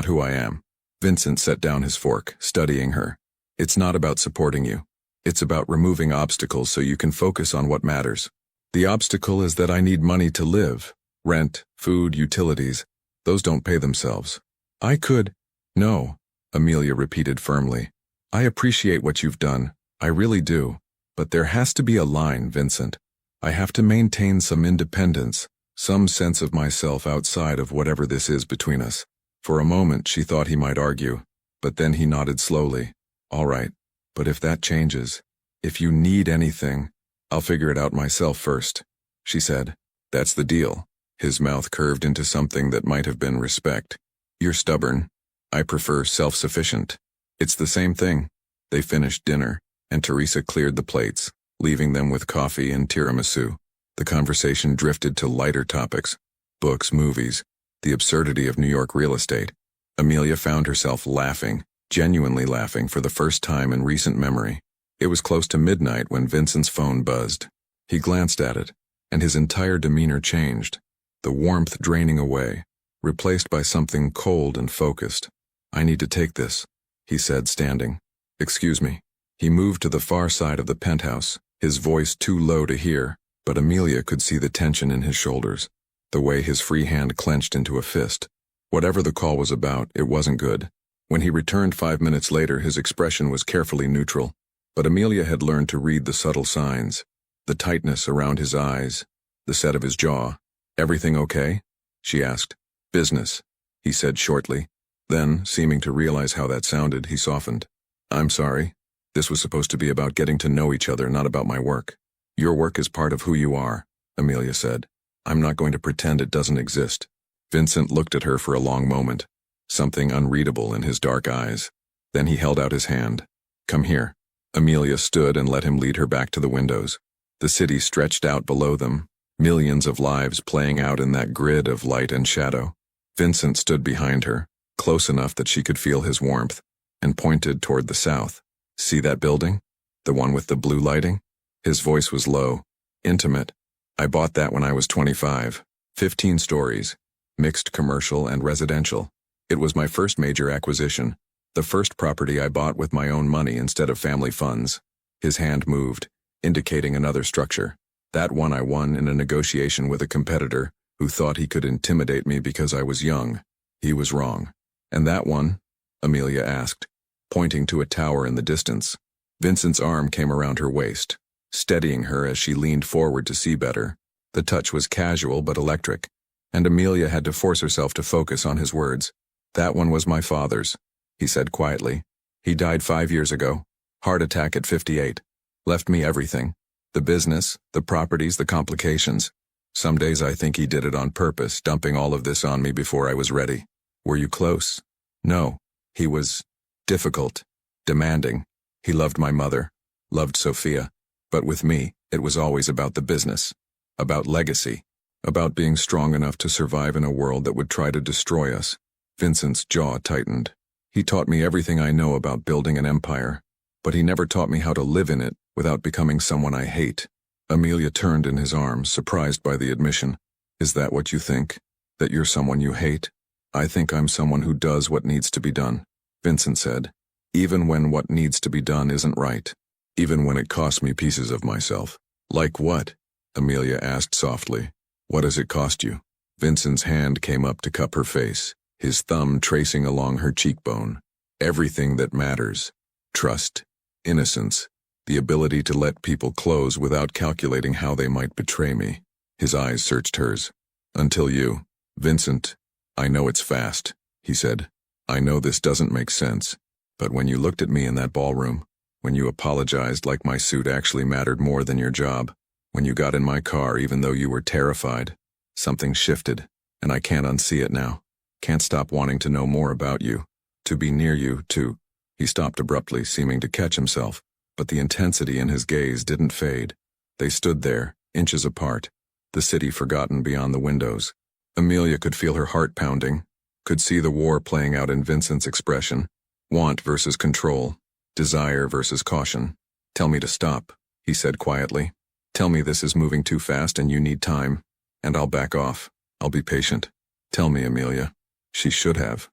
who I am." Vincent set down his fork, studying her. "It's not about supporting you. It's about removing obstacles so you can focus on what matters. The obstacle is that I need money to live. Rent, food, utilities. Those don't pay themselves. I could..." "No," Amelia repeated firmly. "I appreciate what you've done. I really do. But there has to be a line, Vincent. I have to maintain some independence, some sense of myself outside of whatever this is between us." For a moment she thought he might argue, but then he nodded slowly. "All right, but if that changes, if you need anything, I'll figure it out myself first," she said. "That's the deal." His mouth curved into something that might have been respect. "You're stubborn. I prefer self-sufficient." "It's the same thing." They finished dinner, and Teresa cleared the plates, leaving them with coffee and tiramisu. The conversation drifted to lighter topics: books, movies, the absurdity of New York real estate. Amelia found herself laughing, genuinely laughing for the first time in recent memory. It was close to midnight when Vincent's phone buzzed. He glanced at it, and his entire demeanor changed, the warmth draining away, replaced by something cold and focused. "I need to take this," he said, standing. "Excuse me." He moved to the far side of the penthouse, his voice too low to hear, but Amelia could see the tension in his shoulders, the way his free hand clenched into a fist. Whatever the call was about, it wasn't good. When he returned 5 minutes later, his expression was carefully neutral, but Amelia had learned to read the subtle signs, the tightness around his eyes, the set of his jaw. "Everything okay?" she asked. "Business," he said shortly. Then, seeming to realize how that sounded, he softened. "I'm sorry. This was supposed to be about getting to know each other, not about my work." "Your work is part of who you are," Amelia said. "I'm not going to pretend it doesn't exist." Vincent looked at her for a long moment, something unreadable in his dark eyes. Then he held out his hand. "Come here." Amelia stood and let him lead her back to the windows. The city stretched out below them, millions of lives playing out in that grid of light and shadow. Vincent stood behind her, close enough that she could feel his warmth, and pointed toward the south. "See that building? The one with the blue lighting?" His voice was low, intimate. "I bought that when I was 25. 15 stories, mixed commercial and residential. It was my first major acquisition, the first property I bought with my own money instead of family funds." His hand moved, indicating another structure. "That one I won in a negotiation with a competitor who thought he could intimidate me because I was young. He was wrong." "And that one?" Amelia asked, pointing to a tower in the distance. Vincent's arm came around her waist, steadying her as she leaned forward to see better. The touch was casual but electric, and Amelia had to force herself to focus on his words. "That one was my father's," he said quietly. "He died 5 years ago. Heart attack at 58. Left me everything. The business, the properties, the complications. Some days I think he did it on purpose, dumping all of this on me before I was ready." "Were you close?" "No. He was difficult, demanding. He loved my mother, loved Sophia. But with me, it was always about the business, about legacy, about being strong enough to survive in a world that would try to destroy us." Vincent's jaw tightened. "He taught me everything I know about building an empire, but he never taught me how to live in it without becoming someone I hate." Amelia turned in his arms, surprised by the admission. "Is that what you think? That you're someone you hate?" "I think I'm someone who does what needs to be done," Vincent said. "Even when what needs to be done isn't right. Even when it costs me pieces of myself." "Like what?" Amelia asked softly. "What does it cost you?" Vincent's hand came up to cup her face, his thumb tracing along her cheekbone. "Everything that matters. Trust, innocence, the ability to let people close without calculating how they might betray me." His eyes searched hers. Until you. Vincent, I know it's fast, he said. I know this doesn't make sense. But when you looked at me in that ballroom, when you apologized like my suit actually mattered more than your job, when you got in my car even though you were terrified, something shifted, and I can't unsee it now. Can't stop wanting to know more about you, to be near you, to... He stopped abruptly, seeming to catch himself, but the intensity in his gaze didn't fade. They stood there, inches apart, the city forgotten beyond the windows. Amelia could feel her heart pounding, could see the war playing out in Vincent's expression. Want versus control, desire versus caution. Tell me to stop, he said quietly. Tell me this is moving too fast and you need time, and I'll back off. I'll be patient. Tell me, Amelia. She should have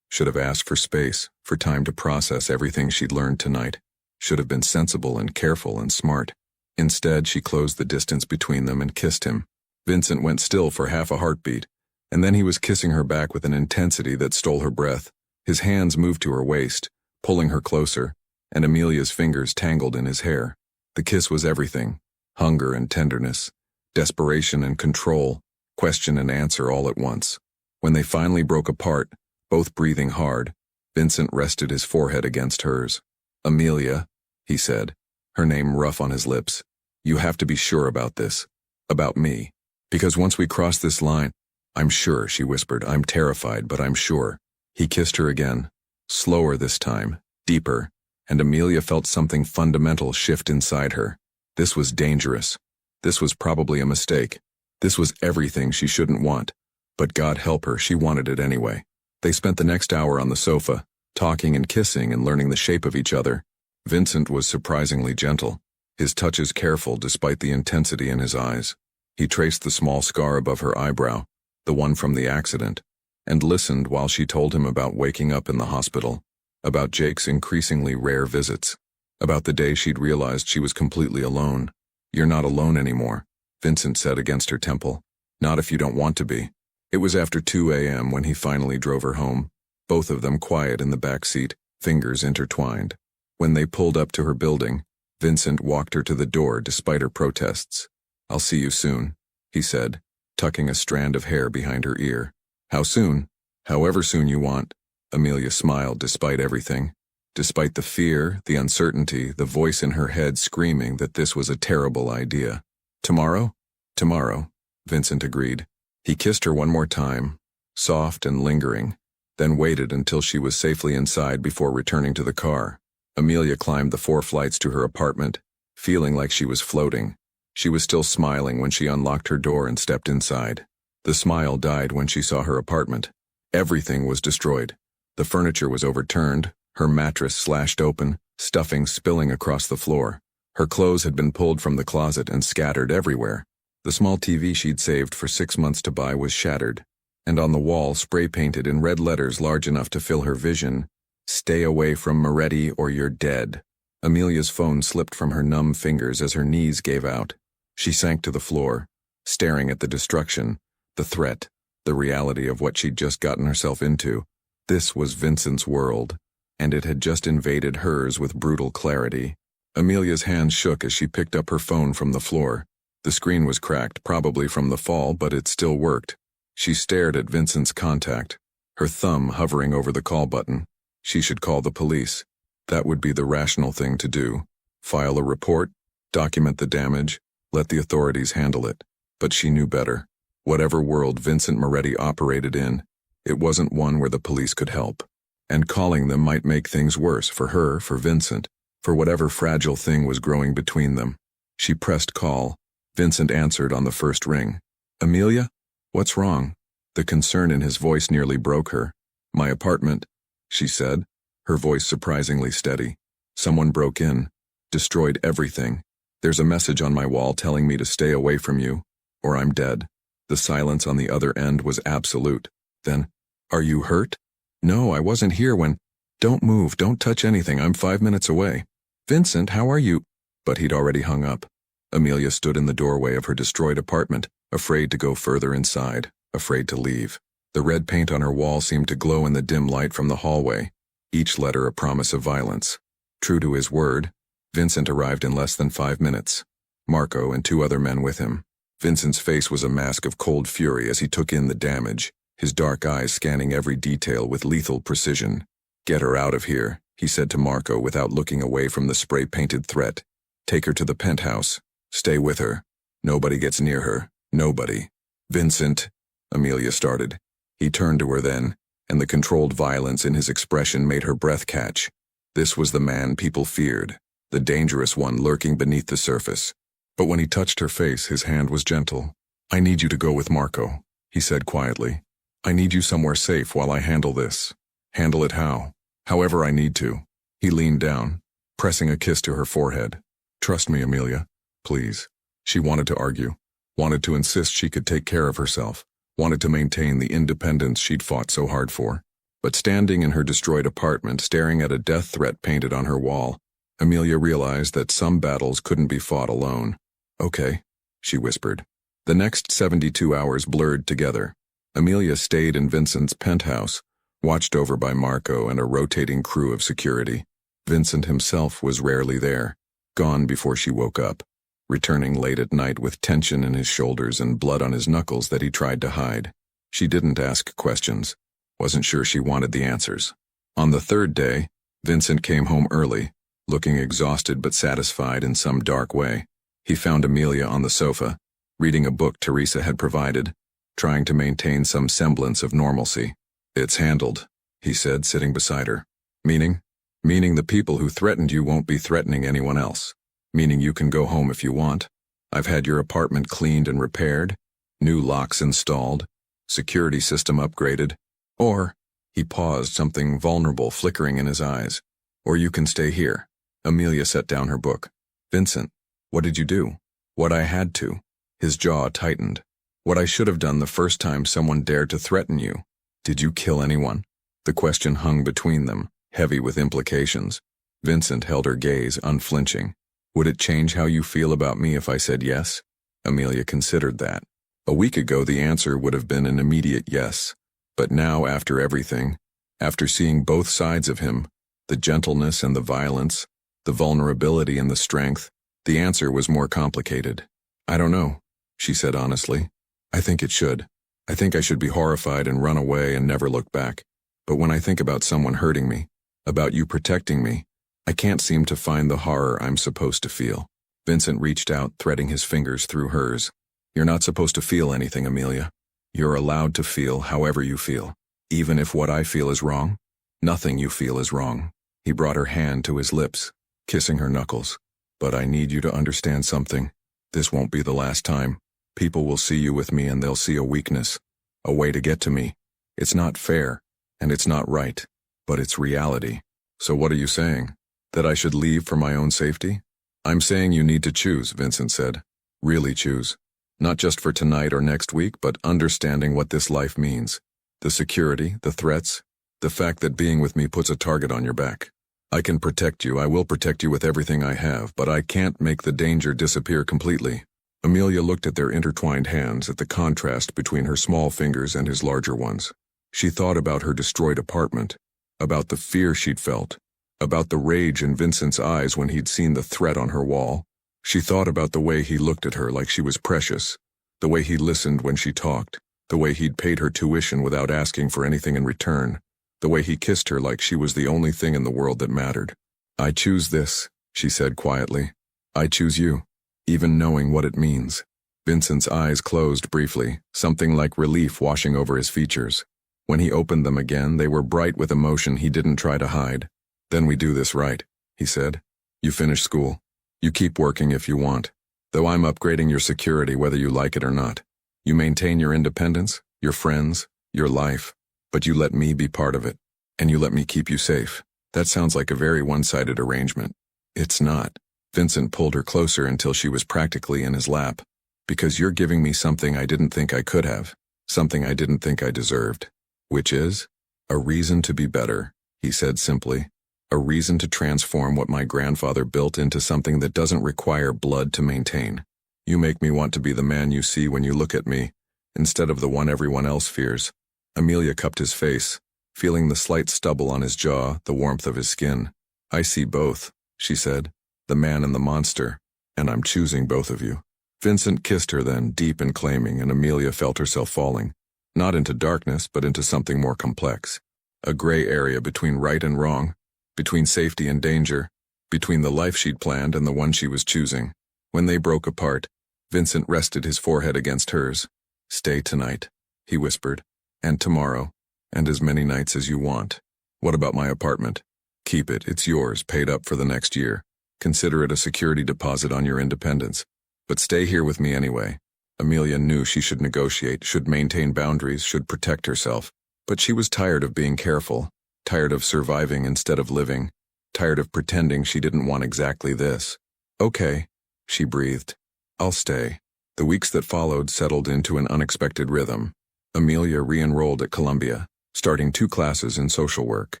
asked for space, for time to process everything she'd learned tonight. Should have been sensible and careful and smart. Instead, she closed the distance between them and kissed him. Vincent went still for half a heartbeat, and then he was kissing her back with an intensity that stole her breath. His hands moved to her waist, pulling her closer, and Amelia's fingers tangled in his hair. The kiss was everything. Hunger and tenderness, desperation and control, question and answer all at once. When they finally broke apart, both breathing hard, Vincent rested his forehead against hers. Amelia, he said, her name rough on his lips, you have to be sure about this. About me. Because once we cross this line, I'm sure, she whispered, I'm terrified, but I'm sure. He kissed her again, slower this time, deeper, and Amelia felt something fundamental shift inside her. This was dangerous. This was probably a mistake. This was everything she shouldn't want. But God help her, she wanted it anyway. They spent the next hour on the sofa, talking and kissing and learning the shape of each other. Vincent was surprisingly gentle, his touches careful despite the intensity in his eyes. He traced the small scar above her eyebrow, the one from the accident, and listened while she told him about waking up in the hospital, about Jake's increasingly rare visits, about the day she'd realized she was completely alone. You're not alone anymore, Vincent said against her temple. Not if you don't want to be. It was after 2 a.m. when he finally drove her home, both of them quiet in the back seat, fingers intertwined. When they pulled up to her building, Vincent walked her to the door despite her protests. I'll see you soon, he said, tucking a strand of hair behind her ear. How soon? However soon you want. Amelia smiled despite everything. Despite the fear, the uncertainty, the voice in her head screaming that this was a terrible idea. Tomorrow? Tomorrow, Vincent agreed. He kissed her one more time, soft and lingering, then waited until she was safely inside before returning to the car. Amelia climbed the 4 flights to her apartment, feeling like she was floating. She was still smiling when she unlocked her door and stepped inside. The smile died when she saw her apartment. Everything was destroyed. The furniture was overturned, her mattress slashed open, stuffing spilling across the floor. Her clothes had been pulled from the closet and scattered everywhere. The small TV she'd saved for 6 months to buy was shattered, and on the wall, spray-painted in red letters large enough to fill her vision, "Stay away from Moretti or you're dead." Amelia's phone slipped from her numb fingers as her knees gave out. She sank to the floor, staring at the destruction, the threat, the reality of what she'd just gotten herself into. This was Vincent's world, and it had just invaded hers with brutal clarity. Amelia's hand shook as she picked up her phone from the floor. The screen was cracked, probably from the fall, but it still worked. She stared at Vincent's contact, her thumb hovering over the call button. She should call the police. That would be the rational thing to do. File a report, document the damage, let the authorities handle it. But she knew better. Whatever world Vincent Moretti operated in, it wasn't one where the police could help. And calling them might make things worse for her, for Vincent, for whatever fragile thing was growing between them. She pressed call. Vincent answered on the first ring. Amelia? What's wrong? The concern in his voice nearly broke her. My apartment, she said, her voice surprisingly steady. Someone broke in, destroyed everything. There's a message on my wall telling me to stay away from you, or I'm dead. The silence on the other end was absolute. Then, are you hurt? No, I wasn't here when... Don't move, don't touch anything, I'm 5 minutes away. Vincent, how are you? But he'd already hung up. Amelia stood in the doorway of her destroyed apartment, afraid to go further inside, afraid to leave. The red paint on her wall seemed to glow in the dim light from the hallway, each letter a promise of violence. True to his word, Vincent arrived in less than 5 minutes. Marco and 2 other men with him. Vincent's face was a mask of cold fury as he took in the damage, his dark eyes scanning every detail with lethal precision. "Get her out of here," he said to Marco without looking away from the spray-painted threat. "Take her to the penthouse. Stay with her. Nobody gets near her. Nobody." "Vincent," Amelia started. He turned to her then, and the controlled violence in his expression made her breath catch. This was the man people feared, the dangerous one lurking beneath the surface. But when he touched her face, his hand was gentle. "I need you to go with Marco," he said quietly. "I need you somewhere safe while I handle this. Handle it how? However I need to." He leaned down, pressing a kiss to her forehead. "Trust me, Amelia. Please." She wanted to argue, wanted to insist she could take care of herself, wanted to maintain the independence she'd fought so hard for. But standing in her destroyed apartment, staring at a death threat painted on her wall, Amelia realized that some battles couldn't be fought alone. "Okay," she whispered. The next 72 hours blurred together. Amelia stayed in Vincent's penthouse, watched over by Marco and a rotating crew of security. Vincent himself was rarely there, gone before she woke up, returning late at night with tension in his shoulders and blood on his knuckles that he tried to hide. She didn't ask questions, wasn't sure she wanted the answers. On the third day, Vincent came home early, looking exhausted but satisfied in some dark way. He found Amelia on the sofa, reading a book Teresa had provided, trying to maintain some semblance of normalcy. "It's handled," he said, sitting beside her. "Meaning? Meaning the people who threatened you won't be threatening anyone else. Meaning you can go home if you want. I've had your apartment cleaned and repaired, new locks installed, security system upgraded. Or," he paused, something vulnerable flickering in his eyes, "or you can stay here." Amelia set down her book. "Vincent, what did you do?" "What I had to." His jaw tightened. "What I should have done the first time someone dared to threaten you." "Did you kill anyone?" The question hung between them, heavy with implications. Vincent held her gaze, unflinching. "Would it change how you feel about me if I said yes?" Amelia considered that. A week ago the answer would have been an immediate yes. But now, after everything, after seeing both sides of him, the gentleness and the violence, the vulnerability and the strength, the answer was more complicated. "I don't know," she said honestly. "I think it should. I think I should be horrified and run away and never look back. But when I think about someone hurting me, about you protecting me, I can't seem to find the horror I'm supposed to feel." Vincent reached out, threading his fingers through hers. "You're not supposed to feel anything, Amelia. You're allowed to feel however you feel. Even if what I feel is wrong, nothing you feel is wrong." He brought her hand to his lips, kissing her knuckles. "But I need you to understand something. This won't be the last time. People will see you with me and they'll see a weakness, a way to get to me. It's not fair, and it's not right, but it's reality." "So what are you saying? That I should leave for my own safety?" "I'm saying you need to choose," Vincent said. "Really choose. Not just for tonight or next week, but understanding what this life means. The security, the threats, the fact that being with me puts a target on your back. I can protect you, I will protect you with everything I have, but I can't make the danger disappear completely." Amelia looked at their intertwined hands, at the contrast between her small fingers and his larger ones. She thought about her destroyed apartment, about the fear she'd felt, about the rage in Vincent's eyes when he'd seen the threat on her wall. She thought about the way he looked at her like she was precious, the way he listened when she talked, the way he'd paid her tuition without asking for anything in return, the way he kissed her like she was the only thing in the world that mattered. "I choose this," she said quietly. "I choose you, even knowing what it means." Vincent's eyes closed briefly, something like relief washing over his features. When he opened them again, they were bright with emotion he didn't try to hide. "Then we do this right," he said. "You finish school. You keep working if you want, though I'm upgrading your security whether you like it or not. You maintain your independence, your friends, your life, but you let me be part of it, and you let me keep you safe." That sounds like a very one-sided arrangement. It's not. Vincent pulled her closer until she was practically in his lap. "Because you're giving me something I didn't think I could have, something I didn't think I deserved." "Which is?" "A reason to be better," he said simply. "A reason to transform what my grandfather built into something that doesn't require blood to maintain. You make me want to be the man you see when you look at me, instead of the one everyone else fears." Amelia cupped his face, feeling the slight stubble on his jaw, the warmth of his skin. "I see both," she said, "the man and the monster, and I'm choosing both of you." Vincent kissed her then, deep and claiming, and Amelia felt herself falling, not into darkness, but into something more complex. A gray area between right and wrong, between safety and danger, between the life she'd planned and the one she was choosing. When they broke apart, Vincent rested his forehead against hers. "Stay tonight," he whispered, "and tomorrow, and as many nights as you want. What about my apartment? Keep it, it's yours, paid up for the next year. Consider it a security deposit on your independence. But stay here with me anyway." Amelia knew she should negotiate, should maintain boundaries, should protect herself. But she was tired of being careful, tired of surviving instead of living, tired of pretending she didn't want exactly this. "Okay," she breathed. "I'll stay." The weeks that followed settled into an unexpected rhythm. Amelia re-enrolled at Columbia, starting 2 classes in social work.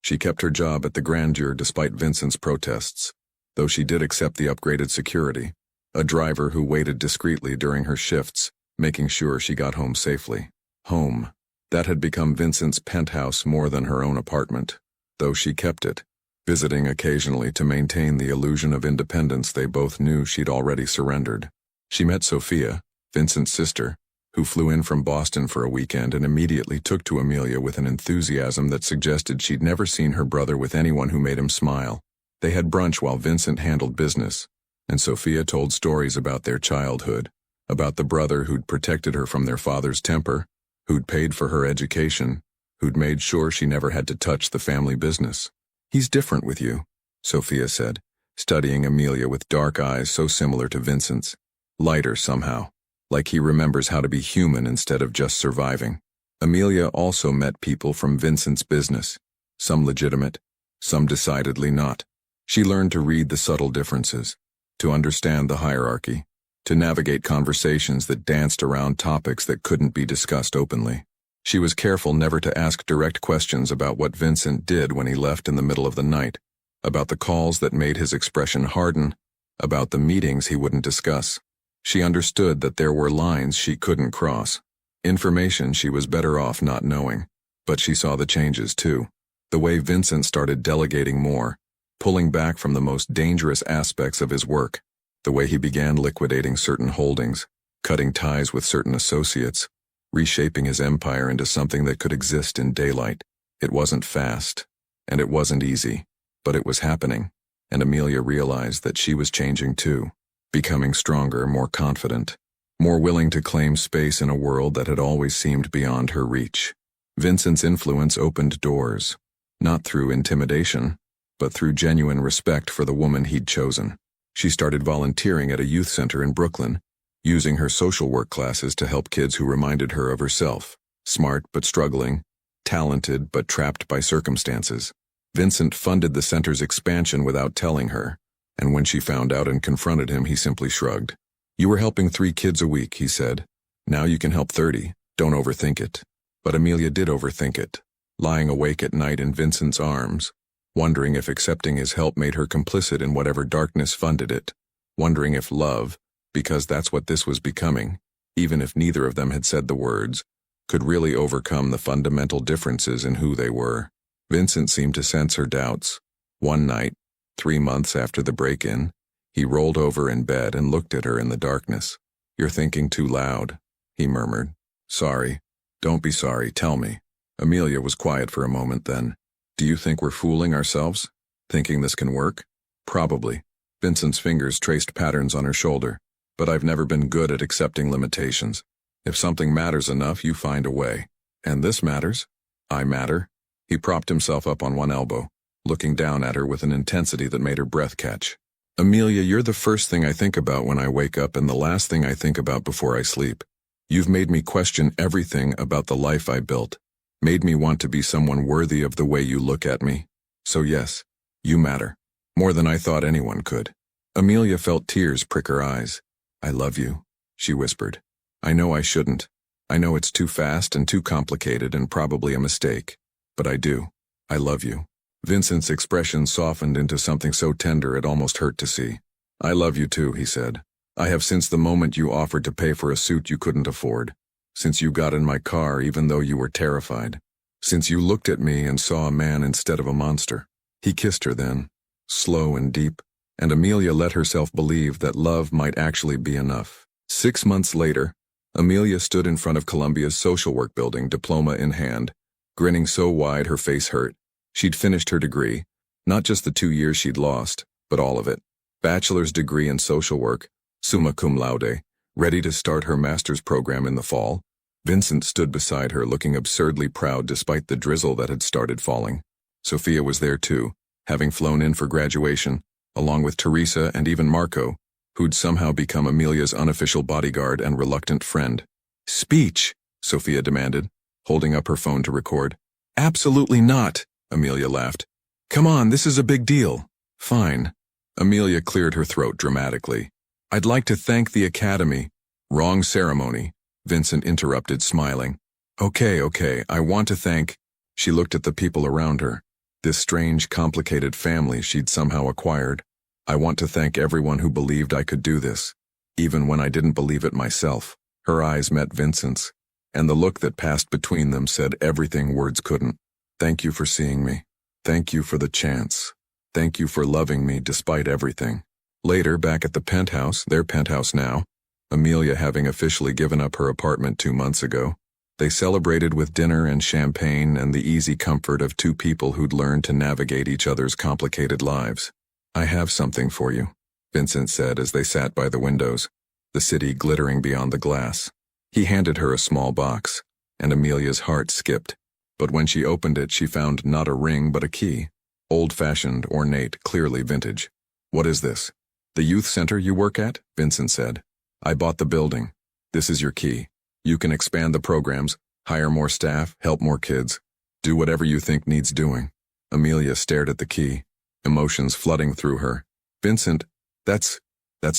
She kept her job at the Grandeur despite Vincent's protests, though she did accept the upgraded security, a driver who waited discreetly during her shifts, making sure she got home safely. Home. That had become Vincent's penthouse more than her own apartment, though she kept it, visiting occasionally to maintain the illusion of independence they both knew she'd already surrendered. She met Sophia, Vincent's sister, who flew in from Boston for a weekend and immediately took to Amelia with an enthusiasm that suggested she'd never seen her brother with anyone who made him smile. They had brunch while Vincent handled business, and Sophia told stories about their childhood, about the brother who'd protected her from their father's temper, who'd paid for her education, who'd made sure she never had to touch the family business. "He's different with you," Sophia said, studying Amelia with dark eyes so similar to Vincent's. Lighter somehow, like he remembers how to be human instead of just surviving. Amelia also met people from Vincent's business, some legitimate, some decidedly not. She learned to read the subtle differences, to understand the hierarchy, to navigate conversations that danced around topics that couldn't be discussed openly. She was careful never to ask direct questions about what Vincent did when he left in the middle of the night, about the calls that made his expression harden, about the meetings he wouldn't discuss. She understood that there were lines she couldn't cross, information she was better off not knowing. But she saw the changes too, the way Vincent started delegating more, pulling back from the most dangerous aspects of his work, the way he began liquidating certain holdings, cutting ties with certain associates, reshaping his empire into something that could exist in daylight. It wasn't fast, and it wasn't easy, but it was happening, and Amelia realized that she was changing too, becoming stronger, more confident, more willing to claim space in a world that had always seemed beyond her reach. Vincent's influence opened doors, not through intimidation, but through genuine respect for the woman he'd chosen. She started volunteering at a youth center in Brooklyn, using her social work classes to help kids who reminded her of herself, smart but struggling, talented but trapped by circumstances. Vincent funded the center's expansion without telling her, and when she found out and confronted him, he simply shrugged. "You were helping 3 kids a week," he said. "Now you can help 30. Don't overthink it." But Amelia did overthink it, lying awake at night in Vincent's arms, wondering if accepting his help made her complicit in whatever darkness funded it, wondering if love, because that's what this was becoming, even if neither of them had said the words, could really overcome the fundamental differences in who they were. Vincent seemed to sense her doubts. One night, 3 months after the break-in, he rolled over in bed and looked at her in the darkness. "You're thinking too loud," he murmured. "Sorry." "Don't be sorry, tell me." Amelia was quiet for a moment then. "Do you think we're fooling ourselves? Thinking this can work?" "Probably." Vincent's fingers traced patterns on her shoulder. "But I've never been good at accepting limitations. If something matters enough, you find a way. And this matters. I matter." He propped himself up on one elbow, looking down at her with an intensity that made her breath catch. "Amelia, you're the first thing I think about when I wake up and the last thing I think about before I sleep. You've made me question everything about the life I built, made me want to be someone worthy of the way you look at me. So yes, you matter. More than I thought anyone could." Amelia felt tears prick her eyes. "I love you," she whispered. "I know I shouldn't. I know it's too fast and too complicated and probably a mistake. But I do. I love you." Vincent's expression softened into something so tender it almost hurt to see. "I love you too," he said. "I have since the moment you offered to pay for a suit you couldn't afford. Since you got in my car even though you were terrified. Since you looked at me and saw a man instead of a monster." He kissed her then, slow and deep, and Amelia let herself believe that love might actually be enough. 6 months later, Amelia stood in front of Columbia's social work building, diploma in hand, grinning so wide her face hurt. She'd finished her degree, not just the 2 years she'd lost, but all of it. Bachelor's degree in social work, summa cum laude, ready to start her master's program in the fall. Vincent stood beside her, looking absurdly proud despite the drizzle that had started falling. Sophia was there too, having flown in for graduation, along with Teresa and even Marco, who'd somehow become Amelia's unofficial bodyguard and reluctant friend. "Speech," Sophia demanded, holding up her phone to record. "Absolutely not," Amelia laughed. "Come on, this is a big deal." "Fine." Amelia cleared her throat dramatically. "I'd like to thank the Academy." "Wrong ceremony," Vincent interrupted, smiling. Okay, I want to thank." She looked at the people around her, this strange, complicated family she'd somehow acquired. "I want to thank everyone who believed I could do this, even when I didn't believe it myself." Her eyes met Vincent's, and the look that passed between them said everything words couldn't. "Thank you for seeing me. Thank you for the chance. Thank you for loving me despite everything." Later, back at the penthouse, their penthouse now, Amelia having officially given up her apartment 2 months ago, they celebrated with dinner and champagne and the easy comfort of two people who'd learned to navigate each other's complicated lives. "I have something for you," Vincent said as they sat by the windows, the city glittering beyond the glass. He handed her a small box, and Amelia's heart skipped. But when she opened it, she found not a ring but a key. Old-fashioned, ornate, clearly vintage. "What is this?" "The youth center you work at?" Vincent said. "I bought the building. This is your key. You can expand the programs, hire more staff, help more kids. Do whatever you think needs doing." Amelia stared at the key, emotions flooding through her. "Vincent, that's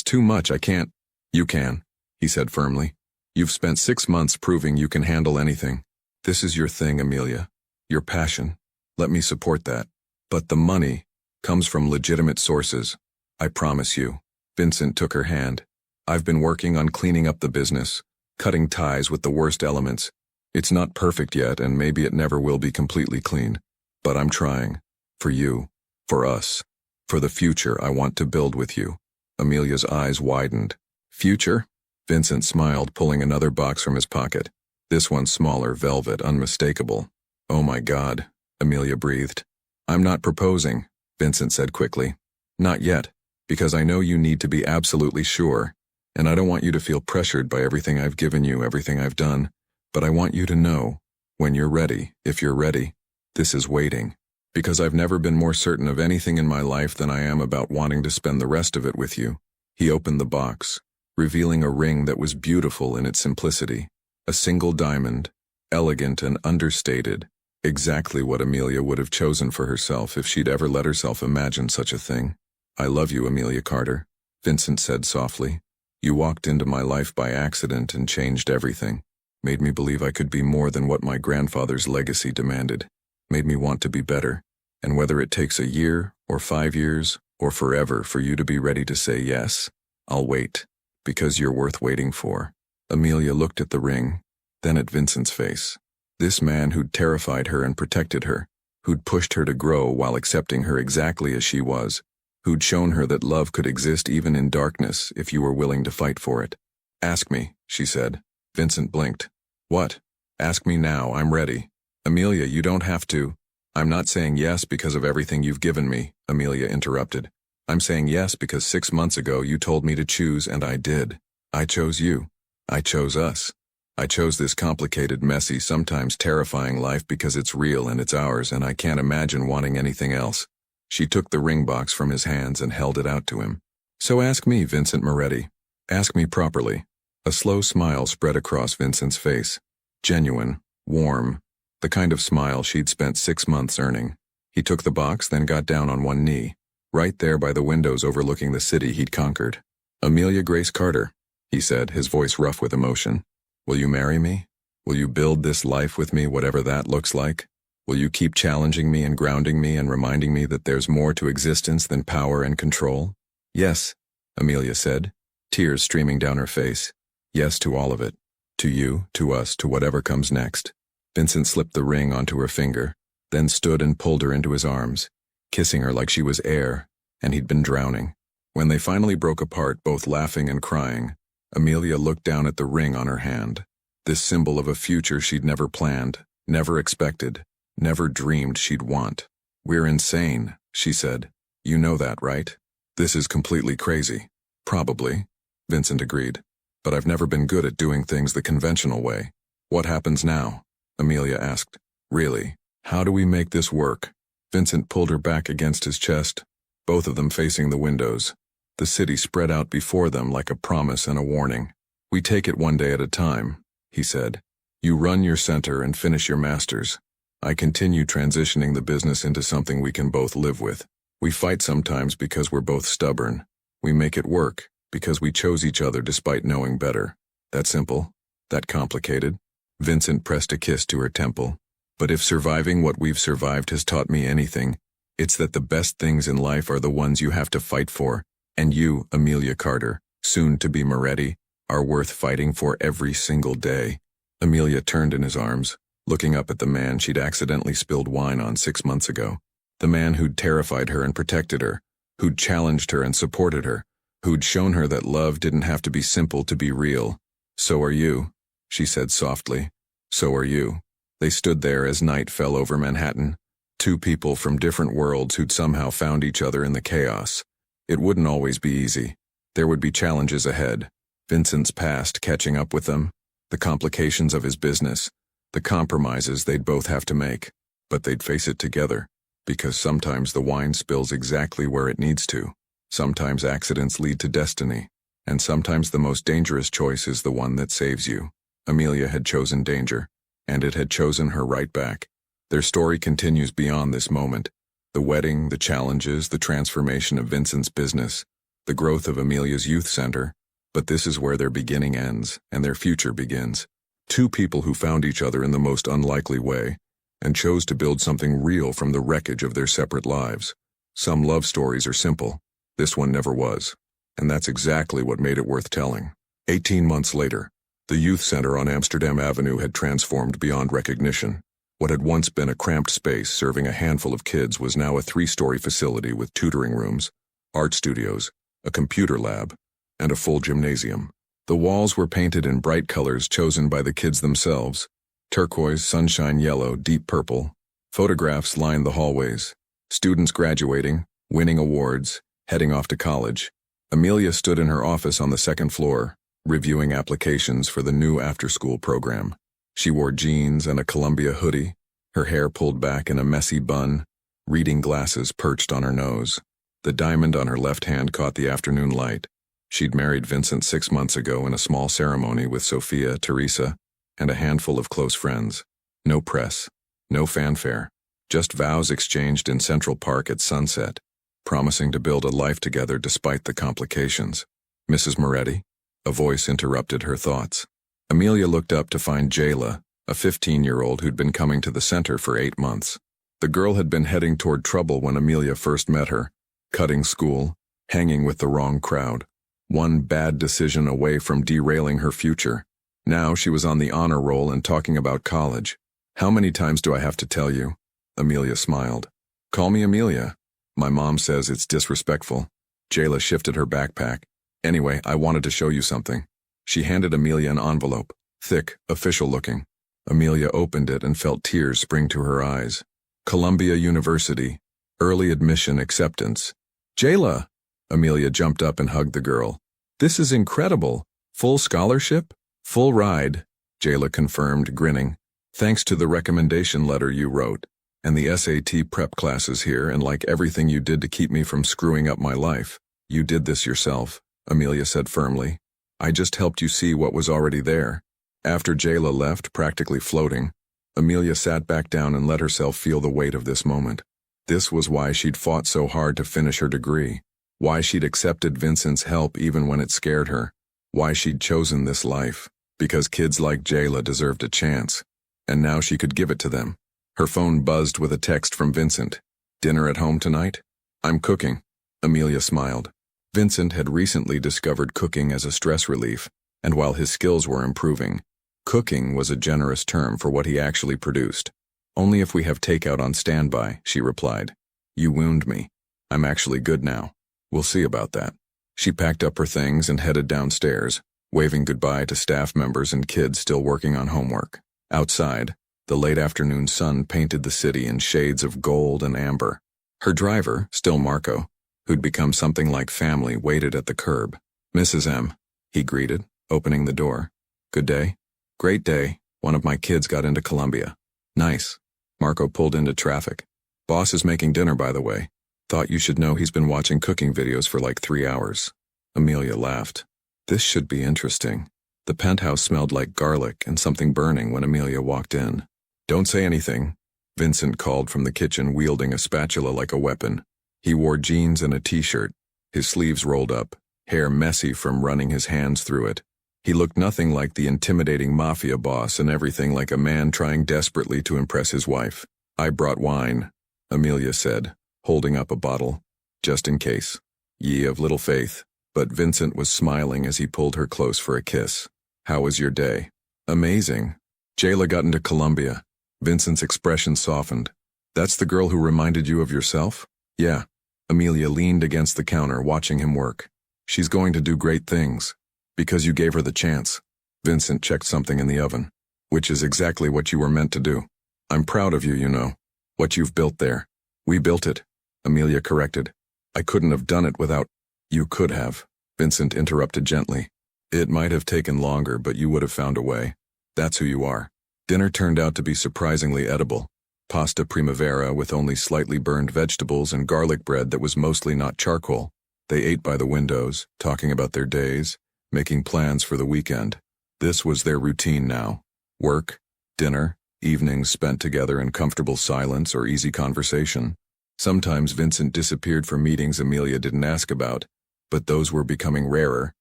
too much. I can't." "You can," he said firmly. "You've spent 6 months proving you can handle anything. This is your thing, Amelia. Your passion. Let me support that. But the money comes from legitimate sources. I promise you." Vincent took her hand. "I've been working on cleaning up the business, cutting ties with the worst elements. It's not perfect yet, and maybe it never will be completely clean. But I'm trying. For you. For us. For the future I want to build with you." Amelia's eyes widened. "Future?" Vincent smiled, pulling another box from his pocket. This one smaller, velvet, unmistakable. "Oh my God," Amelia breathed. "I'm not proposing," Vincent said quickly. "Not yet, because I know you need to be absolutely sure, and I don't want you to feel pressured by everything I've given you, everything I've done, but I want you to know, when you're ready, if you're ready, this is waiting. Because I've never been more certain of anything in my life than I am about wanting to spend the rest of it with you." He opened the box, revealing a ring that was beautiful in its simplicity. A single diamond, elegant and understated, exactly what Amelia would have chosen for herself if she'd ever let herself imagine such a thing. "I love you, Amelia Carter," Vincent said softly. "You walked into my life by accident and changed everything. Made me believe I could be more than what my grandfather's legacy demanded. Made me want to be better. And whether it takes a year, or 5 years, or forever for you to be ready to say yes, I'll wait. Because you're worth waiting for." Amelia looked at the ring, then at Vincent's face. This man who'd terrified her and protected her, who'd pushed her to grow while accepting her exactly as she was, who'd shown her that love could exist even in darkness if you were willing to fight for it. "Ask me," she said. Vincent blinked. "What?" "Ask me now, I'm ready." "Amelia, you don't have to." "I'm not saying yes because of everything you've given me," Amelia interrupted. "I'm saying yes because 6 months ago you told me to choose and I did. I chose you. I chose us. I chose this complicated, messy, sometimes terrifying life because it's real and it's ours, and I can't imagine wanting anything else." She took the ring box from his hands and held it out to him. "So ask me, Vincent Moretti. Ask me properly." A slow smile spread across Vincent's face. Genuine, warm, the kind of smile she'd spent 6 months earning. He took the box, then got down on one knee, right there by the windows overlooking the city he'd conquered. "Amelia Grace Carter," he said, his voice rough with emotion. "Will you marry me? Will you build this life with me, whatever that looks like? Will you keep challenging me and grounding me and reminding me that there's more to existence than power and control?" "Yes," Amelia said, tears streaming down her face. "Yes to all of it. To you, to us, to whatever comes next." Vincent slipped the ring onto her finger, then stood and pulled her into his arms, kissing her like she was air, and he'd been drowning. When they finally broke apart, both laughing and crying, Amelia looked down at the ring on her hand. This symbol of a future she'd never planned, never expected, never dreamed she'd want. "We're insane," she said. "You know that, right?" "This is completely crazy." "Probably," Vincent agreed. "But I've never been good at doing things the conventional way." "What happens now?" Amelia asked. "Really? How do we make this work?" Vincent pulled her back against his chest, both of them facing the windows. The city spread out before them like a promise and a warning. "We take it one day at a time," he said. "You run your center and finish your masters. I continue transitioning the business into something we can both live with. We fight sometimes because we're both stubborn. We make it work because we chose each other despite knowing better. That simple? That complicated?" Vincent pressed a kiss to her temple. "But if surviving what we've survived has taught me anything, it's that the best things in life are the ones you have to fight for. And you, Amelia Carter, soon to be Moretti, are worth fighting for every single day." Amelia turned in his arms, looking up at the man she'd accidentally spilled wine on 6 months ago. The man who'd terrified her and protected her, who'd challenged her and supported her, who'd shown her that love didn't have to be simple to be real. "So are you," she said softly. "So are you." They stood there as night fell over Manhattan, two people from different worlds who'd somehow found each other in the chaos. It wouldn't always be easy. There would be challenges ahead. Vincent's past catching up with them, the complications of his business, the compromises they'd both have to make. But they'd face it together, because sometimes the wine spills exactly where it needs to. Sometimes accidents lead to destiny, and sometimes the most dangerous choice is the one that saves you. Amelia had chosen danger, and it had chosen her right back. Their story continues beyond this moment. The wedding, the challenges, the transformation of Vincent's business, the growth of Amelia's youth center. But this is where their beginning ends, and their future begins. Two people who found each other in the most unlikely way, and chose to build something real from the wreckage of their separate lives. Some love stories are simple. This one never was. And that's exactly what made it worth telling. 18 months later, the youth center on Amsterdam Avenue had transformed beyond recognition. What had once been a cramped space serving a handful of kids was now a 3-story facility with tutoring rooms, art studios, a computer lab, and a full gymnasium. The walls were painted in bright colors chosen by the kids themselves: turquoise, sunshine yellow, deep purple. Photographs lined the hallways. Students graduating, winning awards, heading off to college. Amelia stood in her office on the 2nd floor, reviewing applications for the new after-school program. She wore jeans and a Columbia hoodie, her hair pulled back in a messy bun, reading glasses perched on her nose. The diamond on her left hand caught the afternoon light. She'd married Vincent 6 months ago in a small ceremony with Sophia, Teresa, and a handful of close friends. No press, no fanfare, just vows exchanged in Central Park at sunset, promising to build a life together despite the complications. "Mrs. Moretti?" A voice interrupted her thoughts. Amelia looked up to find Jayla, a 15-year-old who'd been coming to the center for 8 months. The girl had been heading toward trouble when Amelia first met her, cutting school, hanging with the wrong crowd. One bad decision away from derailing her future. Now she was on the honor roll and talking about college. "How many times do I have to tell you?" Amelia smiled. "Call me Amelia. My mom says it's disrespectful." Jayla shifted her backpack. "Anyway, I wanted to show you something." She handed Amelia an envelope, thick, official-looking. Amelia opened it and felt tears spring to her eyes. "Columbia University. Early admission acceptance." "Jayla!" Amelia jumped up and hugged the girl. "This is incredible. Full scholarship? Full ride," Jayla confirmed, grinning. "Thanks to the recommendation letter you wrote, and the SAT prep classes here, and like everything you did to keep me from screwing up my life. You did this yourself," Amelia said firmly. "I just helped you see what was already there." After Jayla left, practically floating, Amelia sat back down and let herself feel the weight of this moment. This was why she'd fought so hard to finish her degree, why she'd accepted Vincent's help even when it scared her, why she'd chosen this life, because kids like Jayla deserved a chance, and now she could give it to them. Her phone buzzed with a text from Vincent. "Dinner at home tonight?" "I'm cooking." Amelia smiled. Vincent had recently discovered cooking as a stress relief, and while his skills were improving, cooking was a generous term for what he actually produced. "Only if we have takeout on standby," she replied. "You wound me. I'm actually good now. We'll see about that." She packed up her things and headed downstairs, waving goodbye to staff members and kids still working on homework. Outside, the late afternoon sun painted the city in shades of gold and amber. Her driver, still Marco, who'd become something like family, waited at the curb. "Mrs. M," he greeted, opening the door. "Good day?" "Great day. One of my kids got into Columbia." "Nice." Marco pulled into traffic. "Boss is making dinner, by the way. Thought you should know he's been watching cooking videos for like 3 hours. Amelia laughed. This should be interesting. The penthouse smelled like garlic and something burning when Amelia walked in. "Don't say anything," Vincent called from the kitchen, wielding a spatula like a weapon. He wore jeans and a t-shirt, his sleeves rolled up, hair messy from running his hands through it. He looked nothing like the intimidating Mafia boss and everything like a man trying desperately to impress his wife. "I brought wine," Amelia said, holding up a bottle. "Just in case. Ye of little faith." But Vincent was smiling as he pulled her close for a kiss. "How was your day?" "Amazing. Jayla got into Columbia." Vincent's expression softened. "That's the girl who reminded you of yourself?" "Yeah." Amelia leaned against the counter, watching him work. "She's going to do great things. Because you gave her the chance." Vincent checked something in the oven. "Which is exactly what you were meant to do. I'm proud of you, you know. What you've built there." "We built it," Amelia corrected. "I couldn't have done it without—" "You could have," Vincent interrupted gently. "It might have taken longer, but you would have found a way. That's who you are." Dinner turned out to be surprisingly edible. Pasta primavera with only slightly burned vegetables and garlic bread that was mostly not charcoal. They ate by the windows, talking about their days, making plans for the weekend. This was their routine now. Work, dinner, evenings spent together in comfortable silence or easy conversation. Sometimes Vincent disappeared for meetings Amelia didn't ask about, but those were becoming rarer.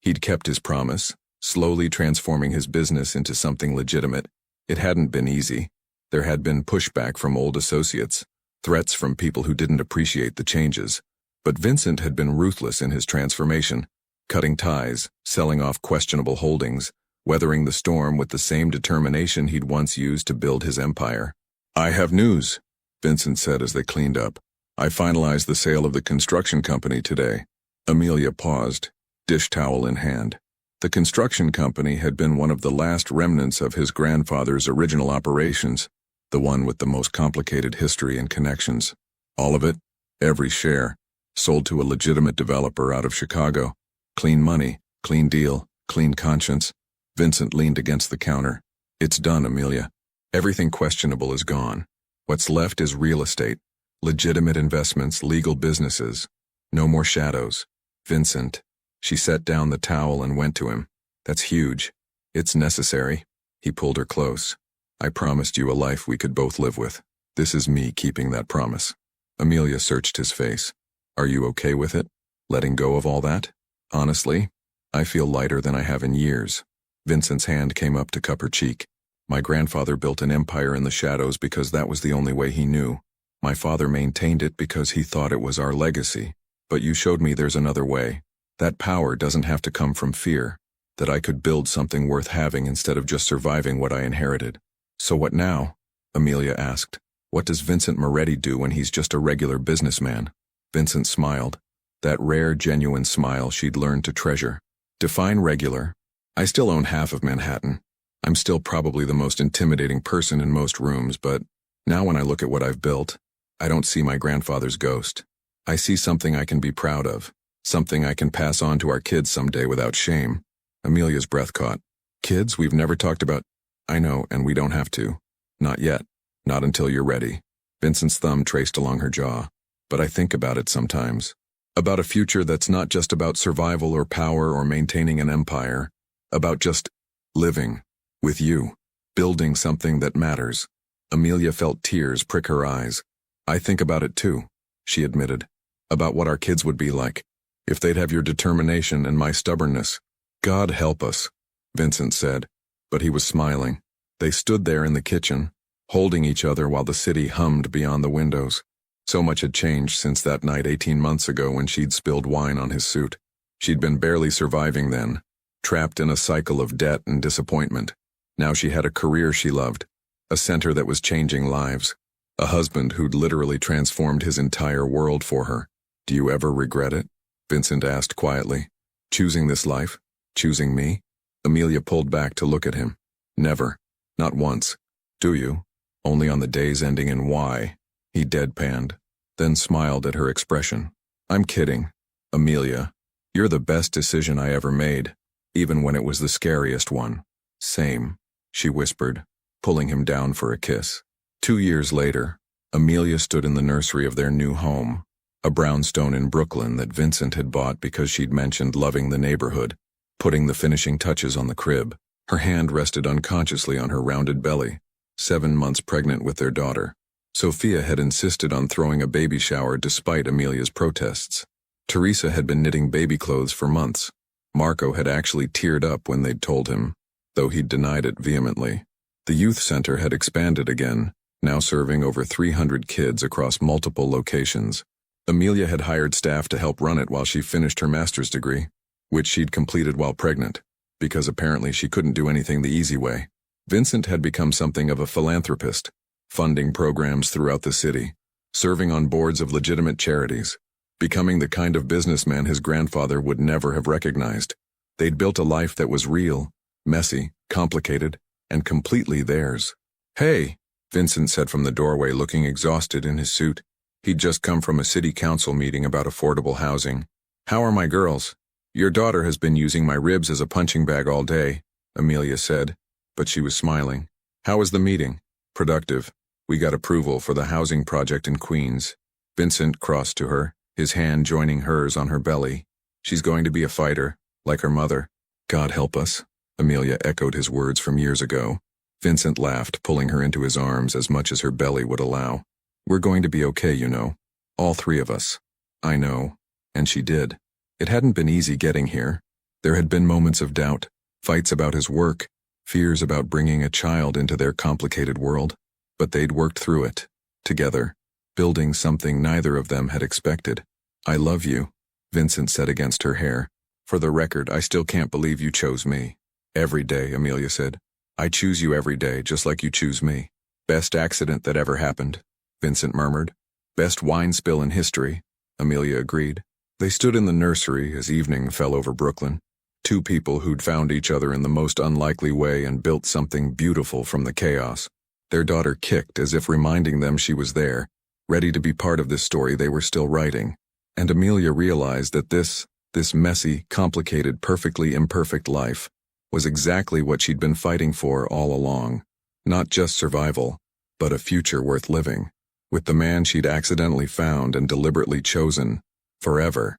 He'd kept his promise, slowly transforming his business into something legitimate. It hadn't been easy. There had been pushback from old associates, threats from people who didn't appreciate the changes. But Vincent had been ruthless in his transformation, cutting ties, selling off questionable holdings, weathering the storm with the same determination he'd once used to build his empire. "I have news," Vincent said as they cleaned up. "I finalized the sale of the construction company today." Amelia paused, dish towel in hand. The construction company had been one of the last remnants of his grandfather's original operations, the one with the most complicated history and connections. All of it, every share, sold to a legitimate developer out of Chicago. Clean money, clean deal, clean conscience. Vincent leaned against the counter. "It's done, Amelia. Everything questionable is gone. What's left is real estate, legitimate investments, legal businesses. No more shadows." "Vincent." She set down the towel and went to him. "That's huge. It's necessary." He pulled her close. "I promised you a life we could both live with. This is me keeping that promise." Amelia searched his face. "Are you okay with it? Letting go of all that?" "Honestly, I feel lighter than I have in years." Vincent's hand came up to cup her cheek. "My grandfather built an empire in the shadows because that was the only way he knew. My father maintained it because he thought it was our legacy. But you showed me there's another way. That power doesn't have to come from fear. That I could build something worth having instead of just surviving what I inherited." "So what now?" Amelia asked. "What does Vincent Moretti do when he's just a regular businessman?" Vincent smiled. That rare, genuine smile she'd learned to treasure. "Define regular. I still own half of Manhattan. I'm still probably the most intimidating person in most rooms, but now when I look at what I've built, I don't see my grandfather's ghost. I see something I can be proud of, something I can pass on to our kids someday without shame." Amelia's breath caught. "Kids, we've never talked about—" "I know, and we don't have to. Not yet. Not until you're ready." Vincent's thumb traced along her jaw. "But I think about it sometimes. About a future that's not just about survival or power or maintaining an empire. About just living. With you. Building something that matters." Amelia felt tears prick her eyes. "I think about it too," she admitted. "About what our kids would be like. If they'd have your determination and my stubbornness." "God help us," Vincent said, but he was smiling. They stood there in the kitchen, holding each other while the city hummed beyond the windows. So much had changed since that night 18 months ago when she'd spilled wine on his suit. She'd been barely surviving then, trapped in a cycle of debt and disappointment. Now she had a career she loved, a center that was changing lives, a husband who'd literally transformed his entire world for her. "Do you ever regret it?" Vincent asked quietly. "Choosing this life? Choosing me?" Amelia pulled back to look at him. Never. Not once. Do you? Only on the days ending in Y. He deadpanned, then smiled at her expression. I'm kidding. Amelia, you're the best decision I ever made, even when it was the scariest one. Same, she whispered, pulling him down for a kiss. 2 years later, Amelia stood in the nursery of their new home, a brownstone in Brooklyn that Vincent had bought because she'd mentioned loving the neighborhood, putting the finishing touches on the crib. Her hand rested unconsciously on her rounded belly, 7 months pregnant with their daughter. Sophia had insisted on throwing a baby shower despite Amelia's protests. Teresa had been knitting baby clothes for months. Marco had actually teared up when they'd told him, though he'd denied it vehemently. The youth center had expanded again, now serving over 300 kids across multiple locations. Amelia had hired staff to help run it while she finished her master's degree, which she'd completed while pregnant, because apparently she couldn't do anything the easy way. Vincent had become something of a philanthropist, funding programs throughout the city, serving on boards of legitimate charities, becoming the kind of businessman his grandfather would never have recognized. They'd built a life that was real, messy, complicated, and completely theirs. Hey, Vincent said from the doorway, looking exhausted in his suit. He'd just come from a city council meeting about affordable housing. How are my girls? Your daughter has been using my ribs as a punching bag all day, Amelia said, but she was smiling. How was the meeting? Productive. We got approval for the housing project in Queens. Vincent crossed to her, his hand joining hers on her belly. She's going to be a fighter, like her mother. God help us, Amelia echoed his words from years ago. Vincent laughed, pulling her into his arms as much as her belly would allow. We're going to be okay, you know. All 3 of us. I know. And she did. It hadn't been easy getting here. There had been moments of doubt, fights about his work, fears about bringing a child into their complicated world. But they'd worked through it, together, building something neither of them had expected. I love you, Vincent said against her hair. For the record, I still can't believe you chose me. Every day, Amelia said. I choose you every day, just like you choose me. Best accident that ever happened, Vincent murmured. Best wine spill in history, Amelia agreed. They stood in the nursery as evening fell over Brooklyn. 2 people who'd found each other in the most unlikely way and built something beautiful from the chaos. Their daughter kicked as if reminding them she was there, ready to be part of this story they were still writing. And Amelia realized that this messy, complicated, perfectly imperfect life was exactly what she'd been fighting for all along. Not just survival, but a future worth living, with the man she'd accidentally found and deliberately chosen, forever.